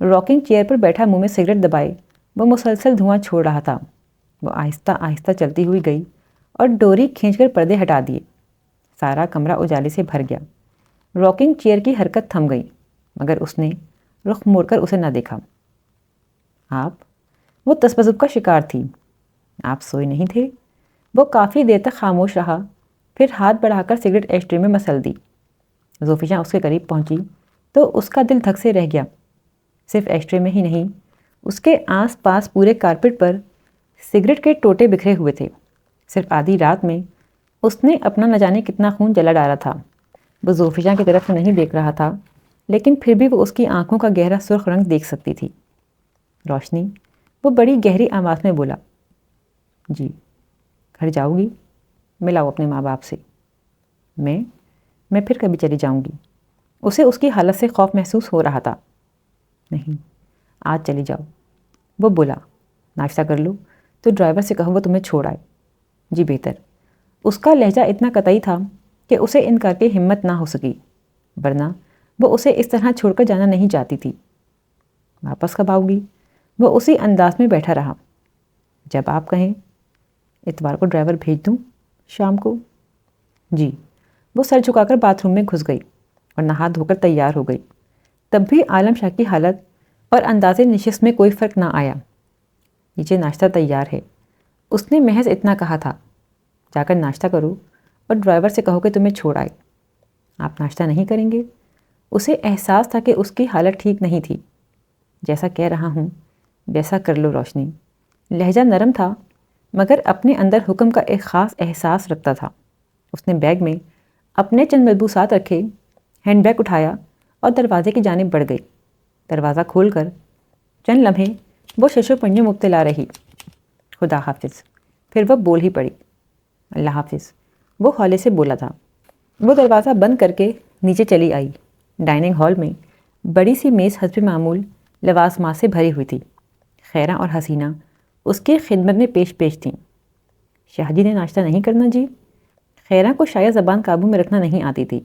راکنگ چیئر پر بیٹھا منہ میں سگریٹ دبائے وہ مسلسل دھواں چھوڑ رہا تھا۔ وہ آہستہ آہستہ چلتی ہوئی گئی اور ڈوری کھینچ کر پردے ہٹا دیے۔ سارا کمرہ اجالے سے بھر گیا۔ راکنگ چیئر کی حرکت تھم گئی، مگر اس نے رخ موڑ کر اسے نہ دیکھا۔ آپ؟ وہ تذبذب کا شکار تھی۔ آپ سوئے نہیں تھے؟ وہ کافی دیر تک خاموش رہا، پھر ہاتھ بڑھا کر سگریٹ ایش ٹرے میں مسل دی۔ زوفی جان اس کے قریب پہنچی تو اس کا دل دھک سے رہ گیا۔ صرف ایش ٹرے میں ہی نہیں، اس کے آس پاس پورے کارپٹ پر سگریٹ کے ٹوٹے بکھرے ہوئے تھے۔ صرف آدھی رات میں اس نے اپنا نہ جانے کتنا خون جلا ڈالا تھا۔ وہ زوفی جان کی طرف نہیں دیکھ رہا تھا، لیکن پھر بھی وہ اس کی آنکھوں کا گہرا سرخ رنگ دیکھ سکتی تھی۔ روشنی؟ وہ بڑی گہری آواز میں بولا۔ جی۔ گھر جاؤ گی؟ ملاؤ اپنے ماں باپ سے۔ میں پھر کبھی چلی جاؤں گی۔ اسے اس کی حالت سے خوف محسوس ہو رہا تھا۔ نہیں، آج چلی جاؤ، وہ بولا۔ ناشتہ کر لو تو ڈرائیور سے کہو وہ تمہیں چھوڑ آئے۔ جی بہتر۔ اس کا لہجہ اتنا قطعی تھا کہ اسے انکار کی ہمت نہ ہو سکی، ورنہ وہ اسے اس طرح چھوڑ کر جانا نہیں چاہتی تھی۔ واپس کب آؤ گی؟ وہ اسی انداز میں بیٹھا رہا۔ جب آپ کہیں۔ اتوار کو ڈرائیور بھیج دوں؟ شام کو؟ جی۔ وہ سر جھکا کر باتھ روم میں گھس گئی اور نہا دھو کر تیار ہو گئی۔ تب بھی عالم شاہ کی حالت اور انداز نشست میں کوئی فرق نہ آیا۔ نیچے ناشتہ تیار ہے، اس نے محض اتنا کہا تھا۔ جا کر ناشتہ کرو اور ڈرائیور سے کہو کہ تمہیں چھوڑ آئے۔ آپ ناشتہ نہیں کریں گے؟ اسے احساس تھا کہ اس کی حالت ٹھیک نہیں تھی۔ جیسا کہہ رہا ہوں ویسا کر لو روشنی۔ لہجہ نرم تھا، مگر اپنے اندر حکم کا ایک خاص احساس رکھتا تھا۔ اس نے بیگ میں اپنے چند ملبوسات رکھے، ہینڈ بیگ اٹھایا اور دروازے کی جانب بڑھ گئی۔ دروازہ کھول کر چند لمحے وہ شش و پنج میں مبتلا رہی۔ خدا حافظ۔ پھر وہ بول ہی پڑی۔ اللہ حافظ، وہ ہولے سے بولا تھا۔ وہ دروازہ بند کر کے نیچے چلی آئی۔ ڈائننگ ہال میں بڑی سی میز حسب معمول لوازمات سے بھری ہوئی تھی۔ خیرہ اور حسینہ اس کی خدمت میں پیش تھیں۔ شاہ جی نے ناشتہ نہیں کرنا جی؟ خیرہ کو شاید زبان قابو میں رکھنا نہیں آتی تھی۔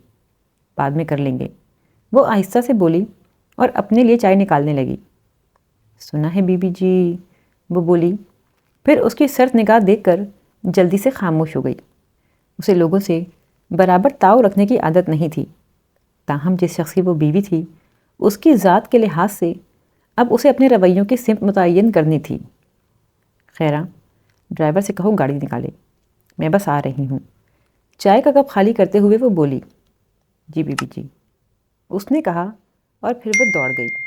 بعد میں کر لیں گے، وہ آہستہ سے بولی اور اپنے لیے چائے نکالنے لگی۔ سنا ہے بی بی جی، وہ بولی، پھر اس کی سرد نگاہ دیکھ کر جلدی سے خاموش ہو گئی۔ اسے لوگوں سے برابر تاؤ رکھنے کی عادت نہیں تھی، تاہم جس شخص کی وہ بیوی تھی اس کی ذات کے لحاظ سے اب اسے اپنے رویوں کی سمت متعین کرنی تھی۔ خیرہ، ڈرائیور سے کہو گاڑی نکالے، میں بس آ رہی ہوں۔ چائے کا کپ خالی کرتے ہوئے وہ بولی۔ جی بی بی جی، اس نے کہا اور پھر وہ دوڑ گئی۔